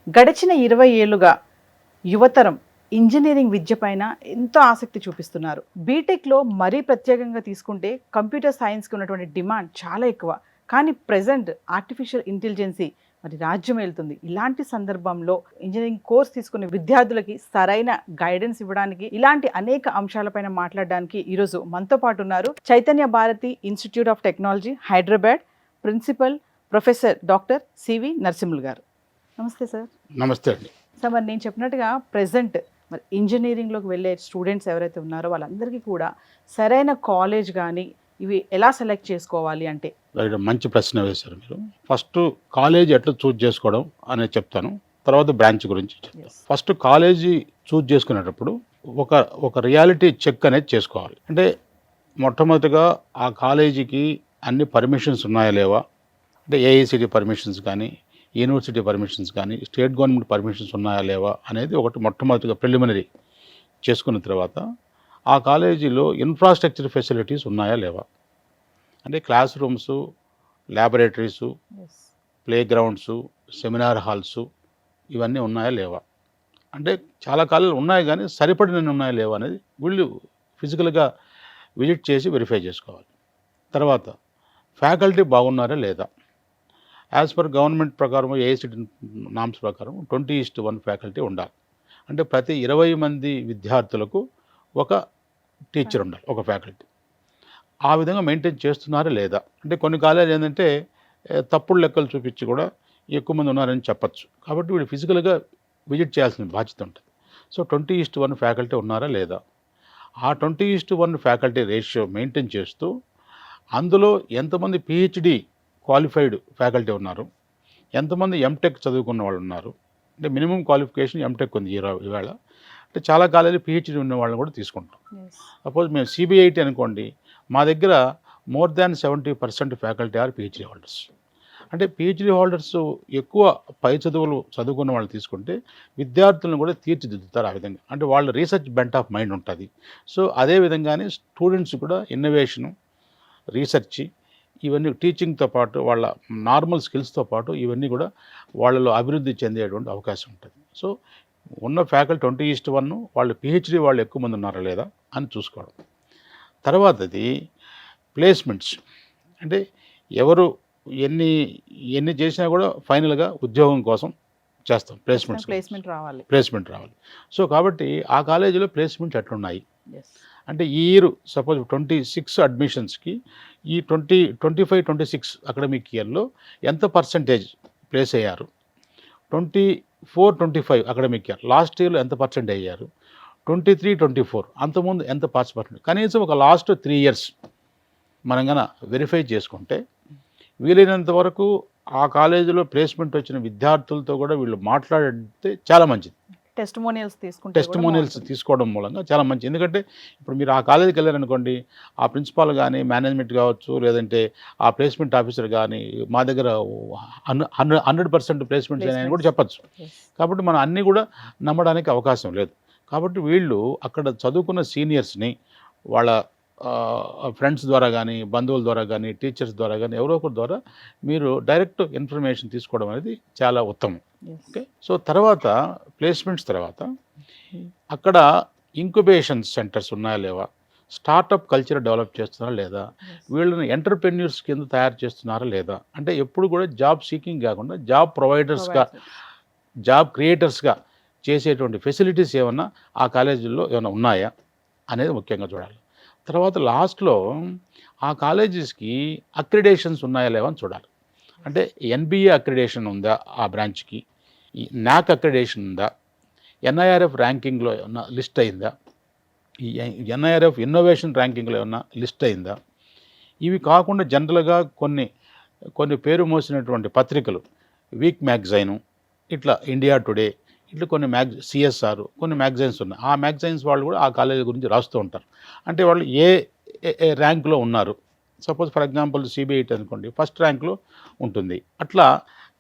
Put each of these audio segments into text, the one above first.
గడిచిన 20 ఏళ్లుగా యువతరం ఇంజనీరింగ్ విద్య పైన ఎంతో ఆసక్తి చూపిస్తున్నారు. బీటెక్‌లో మరీ ప్రత్యేకంగా తీసుకుంటే కంప్యూటర్ సైన్స్‌కి ఉన్నటువంటి డిమాండ్ చాలా ఎక్కువ. కానీ ప్రెజెంట్ ఆర్టిఫిషియల్ ఇంటెలిజెన్సీ మరి రాజ్యమేలుతుంది. ఇలాంటి సందర్భంలో ఇంజనీరింగ్ కోర్స్ తీసుకునే విద్యార్థులకి సరైన గైడెన్స్ ఇవ్వడానికి, ఇలాంటి అనేక అంశాలపైన మాట్లాడడానికి ఈరోజు మనతో పాటు ఉన్నారు Chaitanya Bharathi Institute of Technology Hyderabad principal professor doctor CV Narasimhulu గారు. నమస్తే సార్. నమస్తే అండి. సార్, మరి నేను చెప్పినట్టుగా ప్రెజెంట్ మరి ఇంజనీరింగ్లోకి వెళ్ళే స్టూడెంట్స్ ఎవరైతే ఉన్నారో వాళ్ళందరికీ కూడా సరైన కాలేజ్ కానీ ఇవి ఎలా సెలెక్ట్ చేసుకోవాలి అంటే? మంచి ప్రశ్న వేశారు మీరు. ఫస్ట్ కాలేజ్ ఎట్లా చూజ్ చేసుకోవడం అనేది చెప్తాను, తర్వాత బ్రాంచ్ గురించి చెప్తాను. ఫస్ట్ కాలేజీ చూజ్ చేసుకునేటప్పుడు ఒక ఒక రియాలిటీ చెక్ అనేది చేసుకోవాలి. అంటే మొట్టమొదటిగా ఆ కాలేజీకి అన్ని పర్మిషన్స్ ఉన్నాయా లేవా, అంటే ఏఐసిటి పర్మిషన్స్ కానీ, యూనివర్సిటీ పర్మిషన్స్ కానీ, స్టేట్ గవర్నమెంట్ పర్మిషన్స్ ఉన్నాయా లేవా అనేది ఒకటి మొట్టమొదటిగా ప్రిలిమినరీ చేసుకున్న తర్వాత ఆ కాలేజీలో ఇన్ఫ్రాస్ట్రక్చర్ ఫెసిలిటీస్ ఉన్నాయా లేవా, అంటే class rooms, laboratories, play grounds, seminar halls ఇవన్నీ ఉన్నాయా లేవా, అంటే చాలా కాలేజీలు ఉన్నాయి కానీ సరిపడినన్ని ఉన్నాయా లేవా అనేది వీళ్ళు ఫిజికల్గా విజిట్ చేసి వెరిఫై చేసుకోవాలి. తర్వాత ఫ్యాకల్టీ బాగున్నారా లేదా, యాజ్ పర్ గవర్నమెంట్ ప్రకారం ఏఐసిటి నామ్స్ ప్రకారం 20:1 ఫ్యాకల్టీ ఉండాలి. అంటే ప్రతి 20 మంది విద్యార్థులకు ఒక టీచర్ ఉండాలి, ఒక ఫ్యాకల్టీ. ఆ విధంగా మెయింటైన్ చేస్తున్నారా లేదా, అంటే కొన్ని కాలేజీలు ఏంటంటే తప్పుడు లెక్కలు చూపించి కూడా ఎక్కువ మంది ఉన్నారని చెప్పచ్చు. కాబట్టి వీళ్ళు ఫిజికల్గా విజిట్ చేయాల్సిన బాధ్యత ఉంటుంది. సో 20:1 ఫ్యాకల్టీ ఉన్నారా లేదా, ఆ 20:1 ఫ్యాకల్టీ రేషియో మెయింటైన్ చేస్తూ అందులో ఎంతమంది పిహెచ్డి క్వాలిఫైడ్ ఫ్యాకల్టీ ఉన్నారు, ఎంతమంది ఎంటెక్ చదువుకున్న వాళ్ళు ఉన్నారు, అంటే మినిమం క్వాలిఫికేషన్ ఎంటెక్ ఉంది ఈవేళ. అంటే చాలా కాలేజీ పిహెచ్డి ఉన్న వాళ్ళని కూడా తీసుకుంటాం. సపోజ్ మేము సిబిఐటి అనుకోండి, మా దగ్గర more than 70% faculty are PhD holders. అంటే పిహెచ్డి హోల్డర్స్ ఎక్కువ పై చదువులు చదువుకున్న వాళ్ళు తీసుకుంటే విద్యార్థులను కూడా తీర్చిదిద్దుతారు ఆ విధంగా. అంటే వాళ్ళ రీసెర్చ్ బెంట్ ఆఫ్ మైండ్ ఉంటుంది. సో అదే విధంగానే స్టూడెంట్స్ కూడా ఇన్నోవేషను, రీసెర్చ్ ఇవన్నీ టీచింగ్తో పాటు వాళ్ళ నార్మల్ స్కిల్స్తో పాటు ఇవన్నీ కూడా వాళ్ళలో అభివృద్ధి చెందేటువంటి అవకాశం ఉంటుంది. సో ఉన్న ఫ్యాకల్టీ 20:1 వాళ్ళు పిహెచ్డి వాళ్ళు ఎక్కువ మంది ఉన్నారా లేదా అని చూసుకోవడం. తర్వాతది ప్లేస్మెంట్స్, అంటే ఎవరు ఎన్ని చేసినా కూడా ఫైనల్గా ఉద్యోగం కోసం చేస్తాం, ప్లేస్మెంట్ రావాలి. సో కాబట్టి ఆ కాలేజీలో ప్లేస్మెంట్స్ ఎట్లున్నాయి, అంటే ఈ ఇయర్ సపోజ్ 26 అడ్మిషన్స్కి ఈ 25-26 అకాడమిక్ ఇయర్లో ఎంత పర్సంటేజ్ ప్లేస్ అయ్యారు, 24-25 అకాడమిక్ ఇయర్ లాస్ట్ ఇయర్లో ఎంత పర్సెంట్ అయ్యారు, 23-24 అంతకుముందు ఎంత పర్సెంట్, కనీసం ఒక లాస్ట్ 3 ఇయర్స్ మనం కన్నా వెరిఫై చేసుకుంటే వీలైనంత వరకు ఆ కాలేజీలో ప్లేస్మెంట్ వచ్చిన విద్యార్థులతో కూడా వీళ్ళు మాట్లాడితే చాలా మంచిది. టెస్టిమోనియల్స్ తీసుకోవడం మూలంగా చాలా మంచి. ఎందుకంటే ఇప్పుడు మీరు ఆ కాలేజీకి వెళ్ళారనుకోండి, ఆ ప్రిన్సిపాల్ కానీ, మేనేజ్మెంట్ కావచ్చు, లేదంటే ఆ ప్లేస్మెంట్ ఆఫీసర్ కానీ మా దగ్గర 100% ప్లేస్మెంట్స్ అని కూడా చెప్పచ్చు. కాబట్టి మనం అన్నీ కూడా నమ్మడానికి అవకాశం లేదు. కాబట్టి వీళ్ళు అక్కడ చదువుకున్న సీనియర్స్ని వాళ్ళ ఫ్రెండ్స్ ద్వారా కానీ, బంధువుల ద్వారా కానీ, టీచర్స్ ద్వారా కానీ ఎవరో ఒకరి ద్వారా మీరు డైరెక్ట్ ఇన్ఫర్మేషన్ తీసుకోవడం అనేది చాలా ఉత్తమం. ఓకే. సో తర్వాత ప్లేస్మెంట్స్ తర్వాత అక్కడ ఇంక్యుబేషన్ సెంటర్స్ ఉన్నాయా లేవా, స్టార్టప్ కల్చర్ డెవలప్ చేస్తున్నారా లేదా, వీళ్ళని ఎంటర్ప్రెన్యూర్స్ కింద తయారు చేస్తున్నారా లేదా, అంటే ఎప్పుడు కూడా జాబ్ సీకింగ్ కాకుండా జాబ్ ప్రొవైడర్స్గా, జాబ్ క్రియేటర్స్గా చేసేటువంటి ఫెసిలిటీస్ ఏమన్నా ఆ కాలేజీల్లో ఏమైనా ఉన్నాయా అనేది ముఖ్యంగా చూడాలి. తర్వాత లాస్ట్లో ఆ కాలేజెస్కి అక్రిడేషన్స్ ఉన్నాయా లేవా అని చూడాలి. అంటే ఎన్బిఏ అక్రిడేషన్ ఉందా ఆ బ్రాంచ్కి, ఈ నాక్ అక్రిడేషన్ ఉందా, ఎన్ఐఆర్ఎఫ్ ర్యాంకింగ్లో ఏమన్నా లిస్ట్ అయిందా, ఈ ఎన్ఐఆర్ఎఫ్ ఇన్నోవేషన్ ర్యాంకింగ్లో ఏమన్నా లిస్ట్ అయిందా. ఇవి కాకుండా జనరల్గా కొన్ని పేరు మోసినటువంటి పత్రికలు, వీక్ మ్యాగజైను, ఇట్లా ఇండియా టుడే, ఇట్లా కొన్ని సిఎస్ఆర్ కొన్ని మ్యాగజైన్స్ ఉన్నాయి. ఆ మ్యాగజైన్స్ వాళ్ళు కూడా ఆ కాలేజీ గురించి రాస్తూ ఉంటారు. అంటే వాళ్ళు ఏ ర్యాంకులో ఉన్నారు. సపోజ్ ఫర్ ఎగ్జాంపుల్ సిబిఐటి అనుకోండి, ఫస్ట్ ర్యాంక్లో ఉంటుంది. అట్లా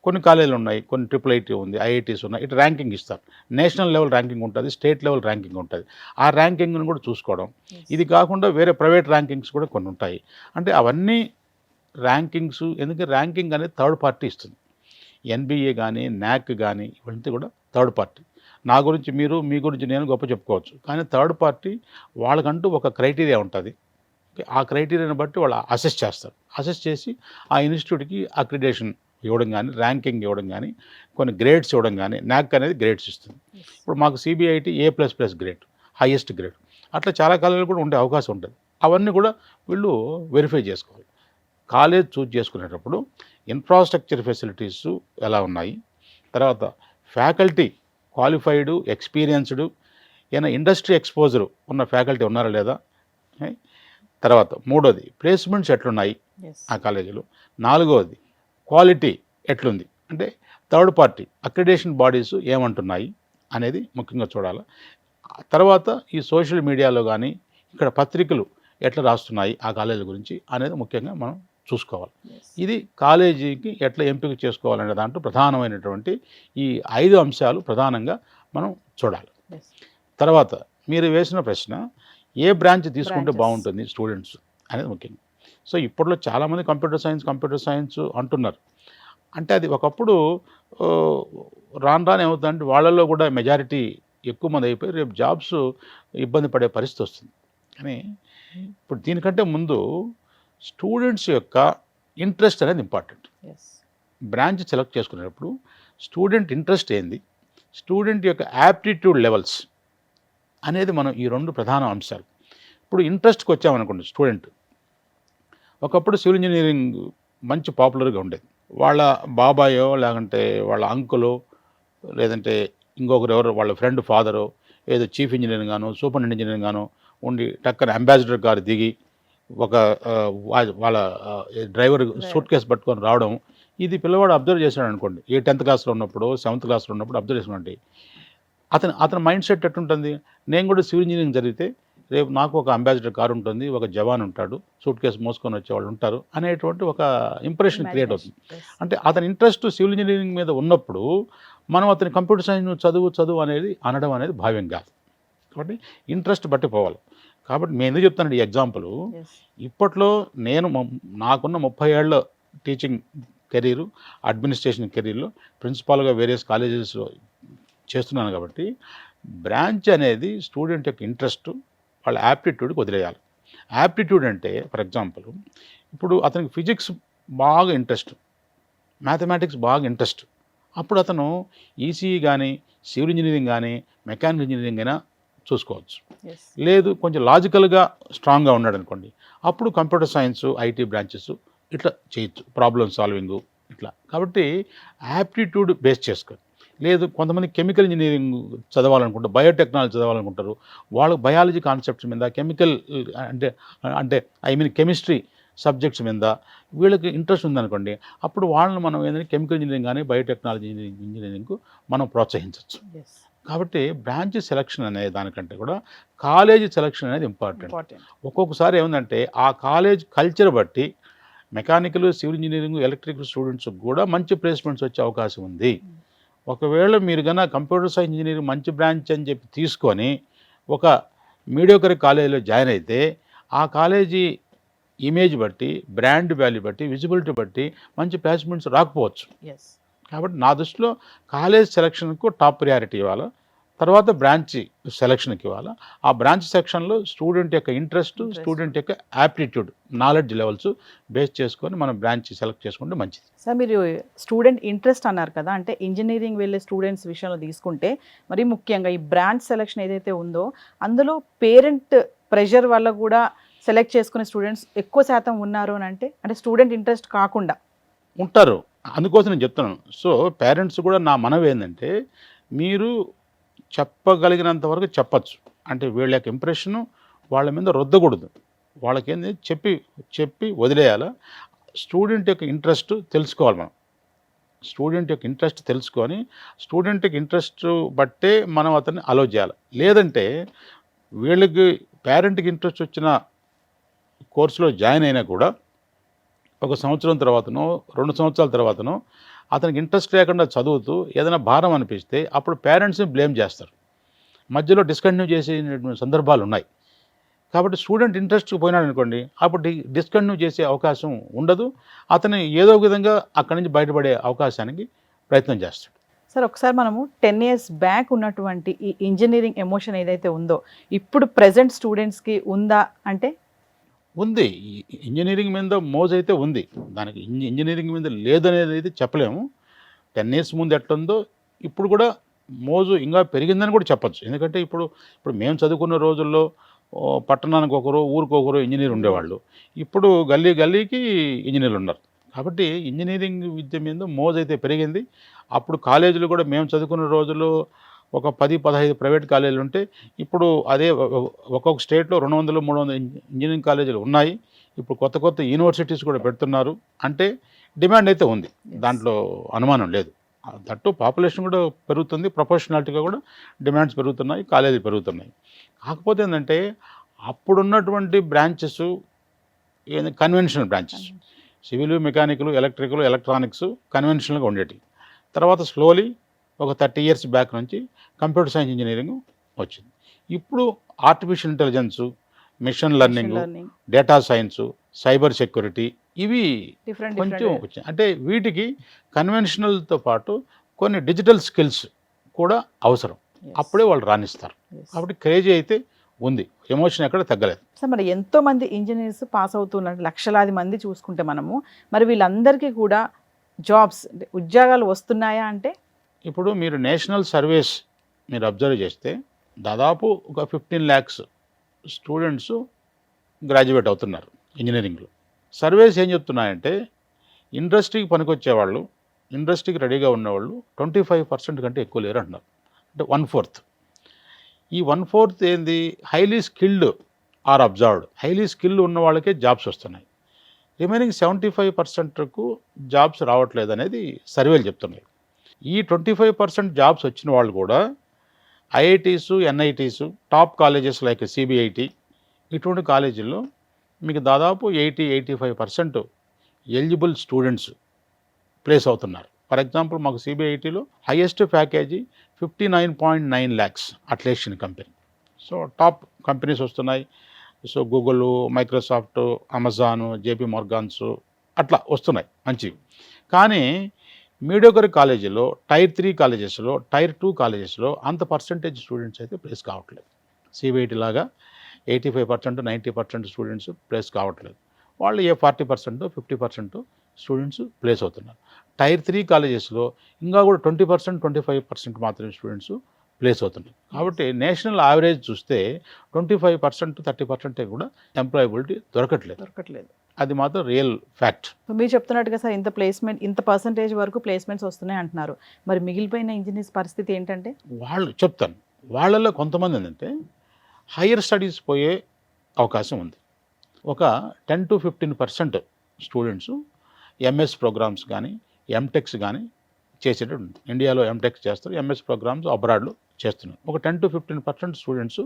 కొన్ని కాలేజీలు ఉన్నాయి, కొన్ని IIIT ఉంది, ఐఐటీస్ ఉన్నాయి. ఇట్లా ర్యాంకింగ్ ఇస్తారు. నేషనల్ లెవెల్ ర్యాంకింగ్ ఉంటుంది, స్టేట్ లెవెల్ ర్యాంకింగ్ ఉంటుంది. ఆ ర్యాంకింగ్ను కూడా చూసుకోవడం. ఇది కాకుండా వేరే ప్రైవేట్ ర్యాంకింగ్స్ కూడా కొన్ని ఉంటాయి. అంటే అవన్నీ ర్యాంకింగ్స్, ఎందుకంటే ర్యాంకింగ్ అనేది థర్డ్ పార్టీ ఇస్తుంది. ఎన్బిఏ కానీ న్యాక్ కానీ ఇవంతా కూడా థర్డ్ పార్టీ. నా గురించి మీరు, మీ గురించి నేను గొప్ప చెప్పుకోవచ్చు. కానీ థర్డ్ పార్టీ వాళ్ళకంటూ ఒక క్రైటీరియా ఉంటుంది. ఆ క్రైటీరియాని బట్టి వాళ్ళు అసెస్ చేస్తారు. అసెస్ చేసి ఆ ఇన్స్టిట్యూట్కి అక్రిడేషన్ ఇవ్వడం కానీ, ర్యాంకింగ్ ఇవ్వడం కానీ, కొన్ని గ్రేడ్స్ ఇవ్వడం కానీ, న్యాక్ అనేది గ్రేడ్స్ ఇస్తుంది. ఇప్పుడు మాకు CBIT A++ grade, highest grade. అట్లా చాలా కాలేజీలు కూడా ఉండే అవకాశం ఉంటుంది. అవన్నీ కూడా వీళ్ళు వెరిఫై చేసుకోవాలి. కాలేజ్ చూజ్ చేసుకునేటప్పుడు ఇన్ఫ్రాస్ట్రక్చర్ ఫెసిలిటీస్ ఎలా ఉన్నాయి, తర్వాత ఫ్యాకల్టీ క్వాలిఫైడ్, ఎక్స్పీరియన్స్డ్, ఏమైనా ఇండస్ట్రీ ఎక్స్పోజర్ ఉన్న ఫ్యాకల్టీ ఉన్నారా లేదా, తర్వాత మూడోది ప్లేస్మెంట్స్ ఎట్లున్నాయి ఆ కాలేజీలో, నాలుగోది క్వాలిటీ ఎట్లుంది, అంటే థర్డ్ పార్టీ అక్రిడేషన్ బాడీస్ ఏమంటున్నాయి అనేది ముఖ్యంగా చూడాలి. తర్వాత ఈ సోషల్ మీడియాలో కానీ ఇక్కడ పత్రికలు ఎట్లా రాస్తున్నాయి ఆ కాలేజీ గురించి అనేది ముఖ్యంగా మనం చూసుకోవాలి. ఇది కాలేజీకి ఎట్లా ఎంపిక చేసుకోవాలనే దాంట్లో ప్రధానమైనటువంటి ఈ 5 అంశాలు ప్రధానంగా మనం చూడాలి. తర్వాత మీరు వేసిన ప్రశ్న, ఏ బ్రాంచ్ తీసుకుంటే బాగుంటుంది స్టూడెంట్స్ అనేది ముఖ్యంగా. సో ఇప్పట్లో చాలామంది కంప్యూటర్ సైన్స్ అంటున్నారు. అంటే అది ఒకప్పుడు రాను రాను ఏమవుతుందంటే వాళ్ళల్లో కూడా మెజారిటీ ఎక్కువ మంది అయిపోయి రేపు జాబ్స్ ఇబ్బంది పడే పరిస్థితి వస్తుంది. కానీ ఇప్పుడు దీనికంటే ముందు స్టూడెంట్స్ యొక్క ఇంట్రెస్ట్ అనేది ఇంపార్టెంట్. బ్రాంచ్ సెలెక్ట్ చేసుకునేటప్పుడు స్టూడెంట్ ఇంట్రెస్ట్ ఏంది, స్టూడెంట్ యొక్క యాప్టిట్యూడ్ లెవెల్స్ అనేది మనం ఈ 2 ప్రధాన అంశాలు. ఇప్పుడు ఇంట్రెస్ట్కి వచ్చామనుకోండి, స్టూడెంట్ ఒకప్పుడు సివిల్ ఇంజనీరింగ్ మంచి పాపులర్గా ఉండేది. వాళ్ళ బాబాయో లేదంటే వాళ్ళ అంకులో లేదంటే ఇంకొకరు ఎవరో వాళ్ళ ఫ్రెండ్ ఫాదరో ఏదో చీఫ్ ఇంజనీరింగ్ గానో సూపరింటెండెంట్ ఇంజనీరింగ్ గానో ఉండి టక్కన అంబాసిడర్ కారు దిగి ఒక వాళ్ళ డ్రైవర్ సూట్ కేసు పట్టుకొని రావడం, ఇది పిల్లవాడు అబ్జర్వ్ చేశాడు అనుకోండి, 10th క్లాస్లో ఉన్నప్పుడు 7th క్లాస్లో ఉన్నప్పుడు అబ్జర్వ్ చేసినట్టు అతని మైండ్ సెట్ ఎట్టుంటుంది, నేను కూడా సివిల్ ఇంజనీరింగ్ జరిగితే రేపు నాకు ఒక అంబాసిడర్ కారు ఉంటుంది, ఒక జవాన్ ఉంటాడు, సూట్ కేసు మోసుకొని వచ్చేవాళ్ళు ఉంటారు అనేటువంటి ఒక ఇంప్రెషన్ క్రియేట్ అవుతుంది. అంటే అతని ఇంట్రెస్ట్ సివిల్ ఇంజనీరింగ్ మీద ఉన్నప్పుడు మనం అతని కంప్యూటర్ సైన్స్ చదువు అనేది అనడం అనేది భావ్యం కాదు. కాబట్టి ఇంట్రెస్ట్ బట్టి పోవాలి. కాబట్టి నేను ఎందుకు చెప్తానండి ఈ ఎగ్జాంపుల్, ఇప్పట్లో నాకున్న 30 ఏళ్ళ టీచింగ్ కెరీరు, అడ్మినిస్ట్రేషన్ కెరీర్లో ప్రిన్సిపాల్గా వేరియస్ కాలేజెస్లో చేస్తున్నాను. కాబట్టి బ్రాంచ్ అనేది స్టూడెంట్ యొక్క ఇంట్రెస్ట్ వాళ్ళ యాప్టిట్యూడ్కి వదిలేయాలి. యాప్టిట్యూడ్ అంటే ఫర్ ఎగ్జాంపుల్ ఇప్పుడు అతనికి ఫిజిక్స్ బాగా ఇంట్రెస్ట్, మ్యాథమెటిక్స్ బాగా ఇంట్రెస్ట్, అప్పుడు అతను ఈసీఈ కానీ సివిల్ ఇంజనీరింగ్ కానీ మెకానికల్ ఇంజనీరింగ్ అయినా చూసుకోవచ్చు. లేదు కొంచెం లాజికల్గా స్ట్రాంగ్గా ఉన్నాడు అనుకోండి, అప్పుడు కంప్యూటర్ సైన్స్, ఐటీ బ్రాంచెస్ ఇట్లా చేయొచ్చు, ప్రాబ్లమ్ సాల్వింగు ఇట్లా. కాబట్టి యాప్టిట్యూడ్ బేస్ చేసుకొని, లేదు కొంతమంది కెమికల్ ఇంజనీరింగ్ చదవాలనుకుంటారు, బయోటెక్నాలజీ చదవాలనుకుంటారు, వాళ్ళకి బయాలజీ కాన్సెప్ట్స్ మీద, కెమికల్ అంటే కెమిస్ట్రీ సబ్జెక్ట్స్ మీద వీళ్ళకి ఇంట్రెస్ట్ ఉందనుకోండి, అప్పుడు వాళ్ళని మనం ఏంటంటే కెమికల్ ఇంజనీరింగ్ కానీ బయోటెక్నాలజీ ఇంజనీరింగ్కు మనం ప్రోత్సహించవచ్చు. కాబట్టి బ్రాంచ్ సెలక్షన్ అనే దానికంటే కూడా కాలేజీ సెలక్షన్ అనేది ఇంపార్టెంట్. ఒక్కొక్కసారి ఏముందంటే ఆ కాలేజ్ కల్చర్ బట్టి mechanical, civil engineering, electrical students కూడా మంచి ప్లేస్మెంట్స్ వచ్చే అవకాశం ఉంది. ఒకవేళ మీరు కన్నా కంప్యూటర్ సైన్స్ ఇంజనీరింగ్ మంచి బ్రాంచ్ అని చెప్పి తీసుకొని ఒక మీడియోకర్ కాలేజీలో జాయిన్ అయితే ఆ కాలేజీ ఇమేజ్ బట్టి, బ్రాండ్ వాల్యూ బట్టి, విజిబిలిటీ బట్టి మంచి ప్లేస్మెంట్స్ రాకపోవచ్చు. కాబట్టి నా దృష్టిలో కాలేజ్ సెలక్షన్కు టాప్ ప్రయారిటీ ఇవ్వాలి, తర్వాత బ్రాంచ్ సెలక్షన్కి ఇవ్వాలి. ఆ బ్రాంచ్ సెక్షన్లో స్టూడెంట్ యొక్క ఇంట్రెస్ట్, స్టూడెంట్ యొక్క యాప్టిట్యూడ్, నాలెడ్జ్ లెవెల్స్ బేస్ చేసుకొని మనం బ్రాంచ్ సెలెక్ట్ చేసుకుంటే మంచిది. సార్ మీరు స్టూడెంట్ ఇంట్రెస్ట్ అన్నారు కదా, అంటే ఇంజనీరింగ్ వెళ్ళే స్టూడెంట్స్ విషయంలో తీసుకుంటే మరి ముఖ్యంగా ఈ బ్రాంచ్ సెలక్షన్ ఏదైతే ఉందో అందులో పేరెంట్ ప్రెషర్ వల్ల కూడా సెలెక్ట్ చేసుకునే స్టూడెంట్స్ ఎక్కువ శాతం ఉన్నారు అని అంటే స్టూడెంట్ ఇంట్రెస్ట్ కాకుండా ఉంటారు. అందుకోసం నేను చెప్తున్నాను. సో పేరెంట్స్ కూడా నా మనవి ఏంటంటే మీరు చెప్పగలిగినంత వరకు చెప్పచ్చు. అంటే వీళ్ళ యొక్క ఇంప్రెషను వాళ్ళ మీద రుద్దకూడదు. వాళ్ళకేంది చెప్పి వదిలేయాలి. స్టూడెంట్ యొక్క ఇంట్రెస్ట్ తెలుసుకోవాలి మనం. స్టూడెంట్ యొక్క ఇంట్రెస్ట్ తెలుసుకొని స్టూడెంట్కి ఇంట్రెస్ట్ బట్టే మనం అతన్ని అలో చేయాలి. లేదంటే వీళ్ళకి పేరెంట్కి ఇంట్రెస్ట్ వచ్చిన కోర్సులో జాయిన్ అయినా కూడా 1 సంవత్సరం తర్వాతనో 2 సంవత్సరాల తర్వాతనో అతనికి ఇంట్రెస్ట్ లేకుండా చదువుతూ ఏదైనా భారం అనిపిస్తే అప్పుడు పేరెంట్స్ని బ్లేమ్ చేస్తారు. మధ్యలో డిస్కంటిన్యూ చేసే సందర్భాలు ఉన్నాయి. కాబట్టి స్టూడెంట్ ఇంట్రెస్ట్కి పోయినాడు అనుకోండి, అప్పుడు డిస్కంటిన్యూ చేసే అవకాశం ఉండదు. అతను ఏదో విధంగా అక్కడి నుంచి బయటపడే అవకాశానికి ప్రయత్నం చేస్తాడు. సార్ ఒకసారి మనము 10 ఇయర్స్ బ్యాక్ ఉన్నటువంటి ఈ ఇంజనీరింగ్ ఎమోషన్ ఏదైతే ఉందో ఇప్పుడు ప్రెజెంట్ స్టూడెంట్స్కి ఉందా అంటే? ఉంది. ఈ ఇంజినీరింగ్ మీద మోజైతే ఉంది. దానికి ఇంజినీరింగ్ మీద లేదనేది అయితే చెప్పలేము. 10 ఇయర్స్ ముందు ఎట్లుందో ఇప్పుడు కూడా మోజు ఇంకా పెరిగిందని కూడా చెప్పొచ్చు. ఎందుకంటే ఇప్పుడు మేము చదువుకున్న రోజుల్లో పట్టణానికి ఒకరు, ఊరికొకరు ఇంజనీర్ ఉండేవాళ్ళు. ఇప్పుడు గల్లీ గల్లీకి ఇంజనీర్లు ఉన్నారు. కాబట్టి ఇంజనీరింగ్ విద్య మీద మోజైతే పెరిగింది. అప్పుడు కాలేజీలు కూడా మేము చదువుకున్న రోజుల్లో ఒక 10, 15 ప్రైవేట్ కాలేజీలు ఉంటే ఇప్పుడు అదే ఒక్కొక్క స్టేట్లో 200, 300 ఇంజనీరింగ్ కాలేజీలు ఉన్నాయి. ఇప్పుడు కొత్త కొత్త యూనివర్సిటీస్ కూడా పెడుతున్నారు. అంటే డిమాండ్ అయితే ఉంది, దాంట్లో అనుమానం లేదు. దట్టు పాపులేషన్ కూడా పెరుగుతుంది, ప్రొఫెషనాలిటీగా కూడా డిమాండ్స్ పెరుగుతున్నాయి, కాలేజీలు పెరుగుతున్నాయి. కాకపోతే ఏంటంటే అప్పుడున్నటువంటి branches conventional branches, civil, mechanical, electrical, electronics కన్వెన్షనల్గా ఉండేవి. తర్వాత స్లోలీ ఒక 30 ఇయర్స్ బ్యాక్ నుంచి కంప్యూటర్ సైన్స్ ఇంజనీరింగ్ వచ్చింది. ఇప్పుడు artificial intelligence, machine learning, data science, cyber security ఇవి కొంచెం వచ్చాయి. అంటే వీటికి కన్వెన్షనల్తో పాటు కొన్ని డిజిటల్ స్కిల్స్ కూడా అవసరం. అప్పుడే వాళ్ళు రాణిస్తారు. కాబట్టి క్రేజీ అయితే ఉంది, ఎమోషన్ ఎక్కడ తగ్గలేదు. సార్ మరి ఎంతో మంది ఇంజనీర్స్ పాస్ అవుతున్నారు, లక్షలాది మంది చూసుకుంటే మనము, మరి వీళ్ళందరికీ కూడా జాబ్స్ ఉద్యోగాలు వస్తున్నాయా అంటే? ఇప్పుడు మీరు నేషనల్ సర్వీస్ మీరు అబ్జర్వ్ చేస్తే దాదాపు ఒక 15 lakhs స్టూడెంట్స్ గ్రాడ్యుయేట్ అవుతున్నారు ఇంజనీరింగ్లో. సర్వేస్ ఏం చెప్తున్నాయంటే ఇండస్ట్రీకి పనికొచ్చేవాళ్ళు, ఇండస్ట్రీకి రెడీగా ఉన్నవాళ్ళు 25% కంటే ఎక్కువ లేరు అంటున్నారు. అంటే 1/4. ఈ 1/4 ఏంది? Highly skilled or observed. Highly skilled ఉన్న వాళ్ళకే జాబ్స్ వస్తున్నాయి. రిమైనింగ్ 75%కు జాబ్స్ రావట్లేదు అనేది సర్వేలు చెప్తున్నాయి. ఈ 25% జాబ్స్ వచ్చిన వాళ్ళు కూడా IITs, NITs, top colleges like CBIT ఇటువంటి కాలేజీల్లో మీకు దాదాపు 80-85% ఎలిజిబుల్ స్టూడెంట్స్ ప్లేస్ అవుతున్నారు. ఫర్ ఎగ్జాంపుల్ మాకు సిబిఐటిలో highest package 59.9 lakhs Atlassian company. So top companies వస్తున్నాయి. So Google, Microsoft, Amazon, JP Morgans అట్లా వస్తున్నాయి మంచివి. కానీ మీడియోకర్ కాలేజీలో, టైర్ 3 కాలేజెస్లో, టైర్ 2 కాలేజెస్లో అంత పర్సంటేజ్ స్టూడెంట్స్ అయితే ప్లేస్ కావట్లేదు. సిబిఐటి లాగా 85%, 90% స్టూడెంట్స్ ప్లేస్ కావట్లేదు. వాళ్ళు 40%, 50% స్టూడెంట్స్ ప్లేస్ అవుతున్నారు. టైర్ 3 కాలేజెస్లో ఇంకా కూడా 20%, 25% మాత్రమే స్టూడెంట్స్ ప్లేస్ అవుతున్నారు. కాబట్టి నేషనల్ యావరేజ్ చూస్తే 25%, 30% కూడా ఎంప్లాయబిలిటీ దొరకట్లేదు. అది మాత్రం రియల్ ఫ్యాక్ట్. మీరు చెప్తున్నట్టుగా సార్ ఇంత ప్లేస్మెంట్, ఇంత పర్సంటేజ్ వరకు ప్లేస్మెంట్స్ వస్తున్నాయి అంటున్నారు. మరి మిగిలిపోయిన ఇంజనీర్స్ పరిస్థితి ఏంటంటే? వాళ్ళు చెప్తాను, వాళ్ళలో కొంతమంది ఏంటంటే హైయర్ స్టడీస్ పోయే అవకాశం ఉంది. ఒక 10-15% స్టూడెంట్స్ ఎంఎస్ ప్రోగ్రామ్స్ కానీ, ఎంటెక్స్ కానీ చేసేటట్టు ఉంది. ఇండియాలో ఎంటెక్స్ చేస్తారు, ఎంఎస్ ప్రోగ్రామ్స్ అబ్రాడ్లో చేస్తున్నారు. ఒక 10-15% స్టూడెంట్స్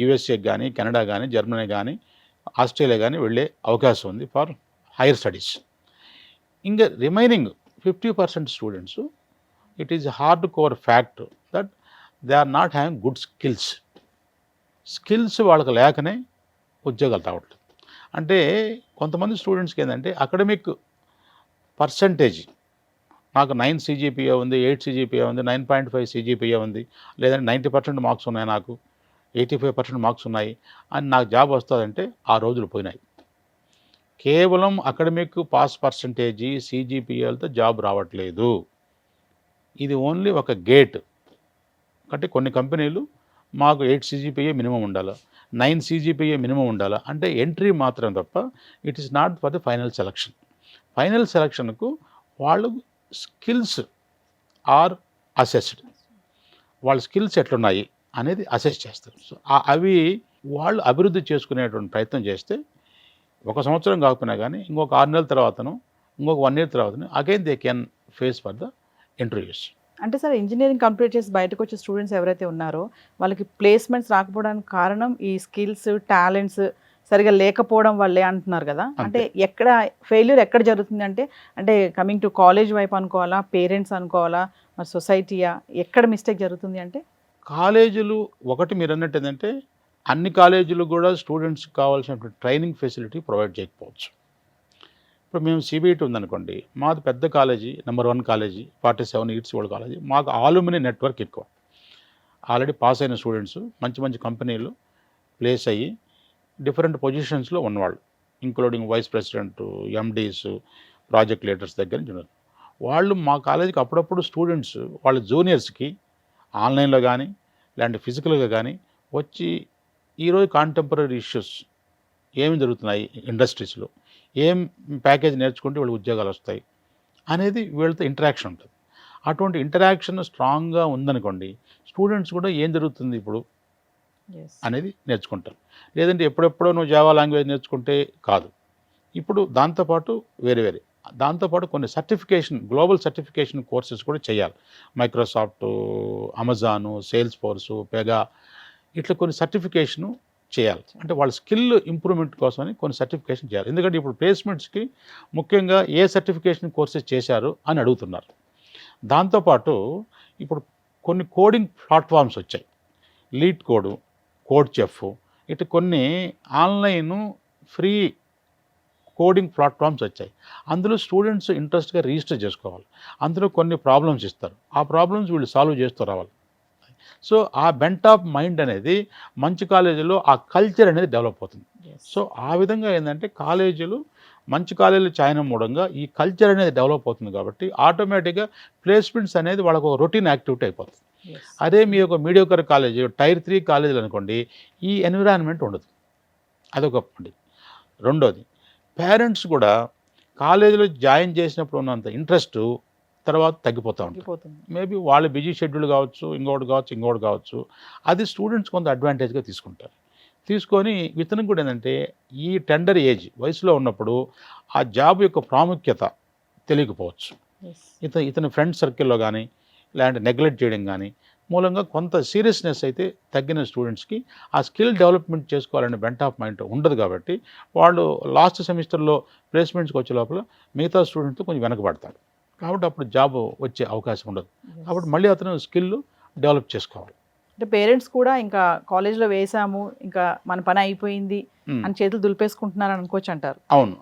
యూఎస్ఏ కానీ, కెనడా కానీ, జర్మనీ కానీ, ఆస్ట్రేలియా కానీ వెళ్ళే అవకాశం ఉంది ఫర్ హైయర్ స్టడీస్. ఇంకా remaining 50% students, it is hard core fact that they are not having good skills వాళ్ళకి లేకనే ఉద్యోగాలు రావట్లేదు. అంటే కొంతమంది స్టూడెంట్స్కి ఏంటంటే అకాడమిక్ పర్సంటేజ్, నాకు 9 CGPA ఉంది, 8 CGPA ఉంది, 9.5 CGPA ఉంది, లేదంటే 90% మార్క్స్ ఉన్నాయి, నాకు 85% మార్క్స్ ఉన్నాయి అని నాకు జాబ్ వస్తుందంటే ఆ రోజులు పోయినాయి. కేవలం అకాడమిక్ పాస్ పర్సంటేజీ, CGPAలతో జాబ్ రావట్లేదు. ఇది ఓన్లీ ఒక గేట్. అంటే కొన్ని కంపెనీలు మాకు 8 CGPA మినిమం ఉండాలా, 9 CGPA మినిమం ఉండాలా అంటే ఎంట్రీ మాత్రం తప్ప it is not for the final selection. Final సెలక్షన్కు వాళ్ళు స్కిల్స్ ఆర్ అసెస్డ్, వాళ్ళ స్కిల్స్ ఎట్లున్నాయి అనేది అసెస్ చేస్తారు. సో అవి వాళ్ళు అభివృద్ధి చేసుకునేటువంటి ప్రయత్నం చేస్తే 1 సంవత్సరం కాకపోయినా కానీ ఇంకొక 6 నెలల తర్వాతను, ఇంకొక 1 year తర్వాతను again they can face for the interviews. అంటే సార్ ఇంజనీరింగ్ కంప్లీట్ చేసి బయటకు వచ్చే స్టూడెంట్స్ ఎవరైతే ఉన్నారో వాళ్ళకి ప్లేస్మెంట్స్ రాకపోవడానికి కారణం ఈ స్కిల్స్, టాలెంట్స్ సరిగా లేకపోవడం వల్లే అంటున్నారు కదా. అంటే ఎక్కడ ఫెయిల్యూర్ ఎక్కడ జరుగుతుంది అంటే కమింగ్ టు కాలేజ్ వైపు అనుకోవాలా, పేరెంట్స్ అనుకోవాలా, మరి సొసైటీయా, ఎక్కడ మిస్టేక్ జరుగుతుంది అంటే? కాలేజీలు ఒకటి మీరు అన్నట్టు ఏంటంటే అన్ని కాలేజీలు కూడా స్టూడెంట్స్కి కావాల్సినటువంటి ట్రైనింగ్ ఫెసిలిటీ ప్రొవైడ్ చేయకపోవచ్చు. ఇప్పుడు మేము సిబిఐటి ఉందనుకోండి, మాది పెద్ద college, number 1 college, 47 its old college. మాకు ఆలుమిని నెట్వర్క్ ఎక్కువ. ఆల్రెడీ పాస్ అయిన స్టూడెంట్స్ మంచి మంచి కంపెనీలు ప్లేస్ అయ్యి డిఫరెంట్ పొజిషన్స్లో ఉన్నవాళ్ళు, including vice president, MDs, project leaders దగ్గర నుంచి ఉన్నారు. వాళ్ళు మా కాలేజీకి అప్పుడప్పుడు స్టూడెంట్స్ వాళ్ళ జూనియర్స్కి ఆన్లైన్లో కానీ లేదంటే ఫిజికల్గా కానీ వచ్చి ఈరోజు కాంటెంపరీ ఇష్యూస్ ఏమి జరుగుతున్నాయి ఇండస్ట్రీస్లో, ఏం ప్యాకేజ్ నేర్చుకుంటే వాళ్ళకి ఉద్యోగాలు వస్తాయి అనేది వీళ్ళతో ఇంటరాక్షన్ ఉంటుంది. అటువంటి ఇంటరాక్షన్ స్ట్రాంగ్గా ఉందనుకోండి, స్టూడెంట్స్ కూడా ఏం జరుగుతుంది ఇప్పుడు అనేది నేర్చుకుంటారు. లేదంటే ఎప్పుడెప్పుడో నువ్వు జావా లాంగ్వేజ్ నేర్చుకుంటే కాదు. ఇప్పుడు దాంతోపాటు వేరే దాంతోపాటు కొన్ని సర్టిఫికేషన్, గ్లోబల్ సర్టిఫికేషన్ కోర్సెస్ కూడా చేయాలి. Microsoft, Amazon, sales force, Pega ఇట్లా కొన్ని సర్టిఫికేషను చేయాలి. అంటే వాళ్ళ స్కిల్ ఇంప్రూవ్మెంట్ కోసమని కొన్ని సర్టిఫికేషన్ చేయాలి. ఎందుకంటే ఇప్పుడు ప్లేస్మెంట్స్కి ముఖ్యంగా ఏ సర్టిఫికేషన్ కోర్సెస్ చేశారు అని అడుగుతున్నారు. దాంతోపాటు ఇప్పుడు కొన్ని కోడింగ్ ప్లాట్ఫామ్స్ వచ్చాయి. లీడ్ కోడ్, కోడ్ చెఫ్, ఇటు కొన్ని ఆన్లైన్ ఫ్రీ కోడింగ్ ప్లాట్ఫామ్స్ వచ్చాయి. అందులో స్టూడెంట్స్ ఇంట్రెస్ట్గా రిజిస్టర్ చేసుకోవాలి. అందులో కొన్ని ప్రాబ్లమ్స్ ఇస్తారు. ఆ ప్రాబ్లమ్స్ వీళ్ళు సాల్వ్ చేస్తూ రావాలి. సో ఆ బెంట్ ఆఫ్ మైండ్ అనేది మంచి కాలేజీలో ఆ కల్చర్ అనేది డెవలప్ అవుతుంది. సో ఆ విధంగా ఏంటంటే కాలేజీలు, మంచి కాలేజీలు చేయడం మూలంగా ఈ కల్చర్ అనేది డెవలప్ అవుతుంది. కాబట్టి ఆటోమేటిక్గా ప్లేస్మెంట్స్ అనేది వాళ్ళకు ఒక రొటీన్ యాక్టివిటీ అయిపోతుంది. అదే మీ ఒక మీడియోకర్ కాలేజీ, టైర్ 3 కాలేజీలు అనుకోండి, ఈ ఎన్విరాన్మెంట్ ఉండదు. అదొకటి. రెండోది, పేరెంట్స్ కూడా కాలేజీలో జాయిన్ చేసినప్పుడు ఉన్నంత ఇంట్రెస్ట్ తర్వాత తగ్గిపోతూ ఉంటుంది. మేబీ వాళ్ళ బిజీ షెడ్యూల్ కావచ్చు, ఇంకోటి కావచ్చు. అది స్టూడెంట్స్ కొంత అడ్వాంటేజ్గా తీసుకుంటారు. తీసుకొని ఇతనికి కూడా ఏంటంటే ఈ టెండర్ ఏజ్ వయసులో ఉన్నప్పుడు ఆ జాబ్ యొక్క ప్రాముఖ్యత తెలియకపోవచ్చు. ఇతని ఫ్రెండ్ సర్కిల్లో కానీ లేదంటే నెగ్లెక్ట్ చేయడం కానీ మూలంగా కొంత సీరియస్నెస్ అయితే తగ్గిన స్టూడెంట్స్కి ఆ స్కిల్ డెవలప్మెంట్ చేసుకోవాలనే బెంట్ ఆఫ్ మైండ్ ఉండదు. కాబట్టి వాళ్ళు లాస్ట్ సెమిస్టర్లో ప్లేస్మెంట్స్కి వచ్చే లోపల మిగతా స్టూడెంట్స్ కొంచెం వెనకబడతారు. కాబట్టి అప్పుడు జాబ్ వచ్చే అవకాశం ఉండదు. కాబట్టి మళ్ళీ అతను స్కిల్ డెవలప్ చేసుకోవాలి. అంటే పేరెంట్స్ కూడా ఇంకా కాలేజ్లో వేసాము, ఇంకా మన పని అయిపోయింది అని చేతులు దులిపేసుకుంటున్నారు అనుకోవచ్చు అంటారు. అవును,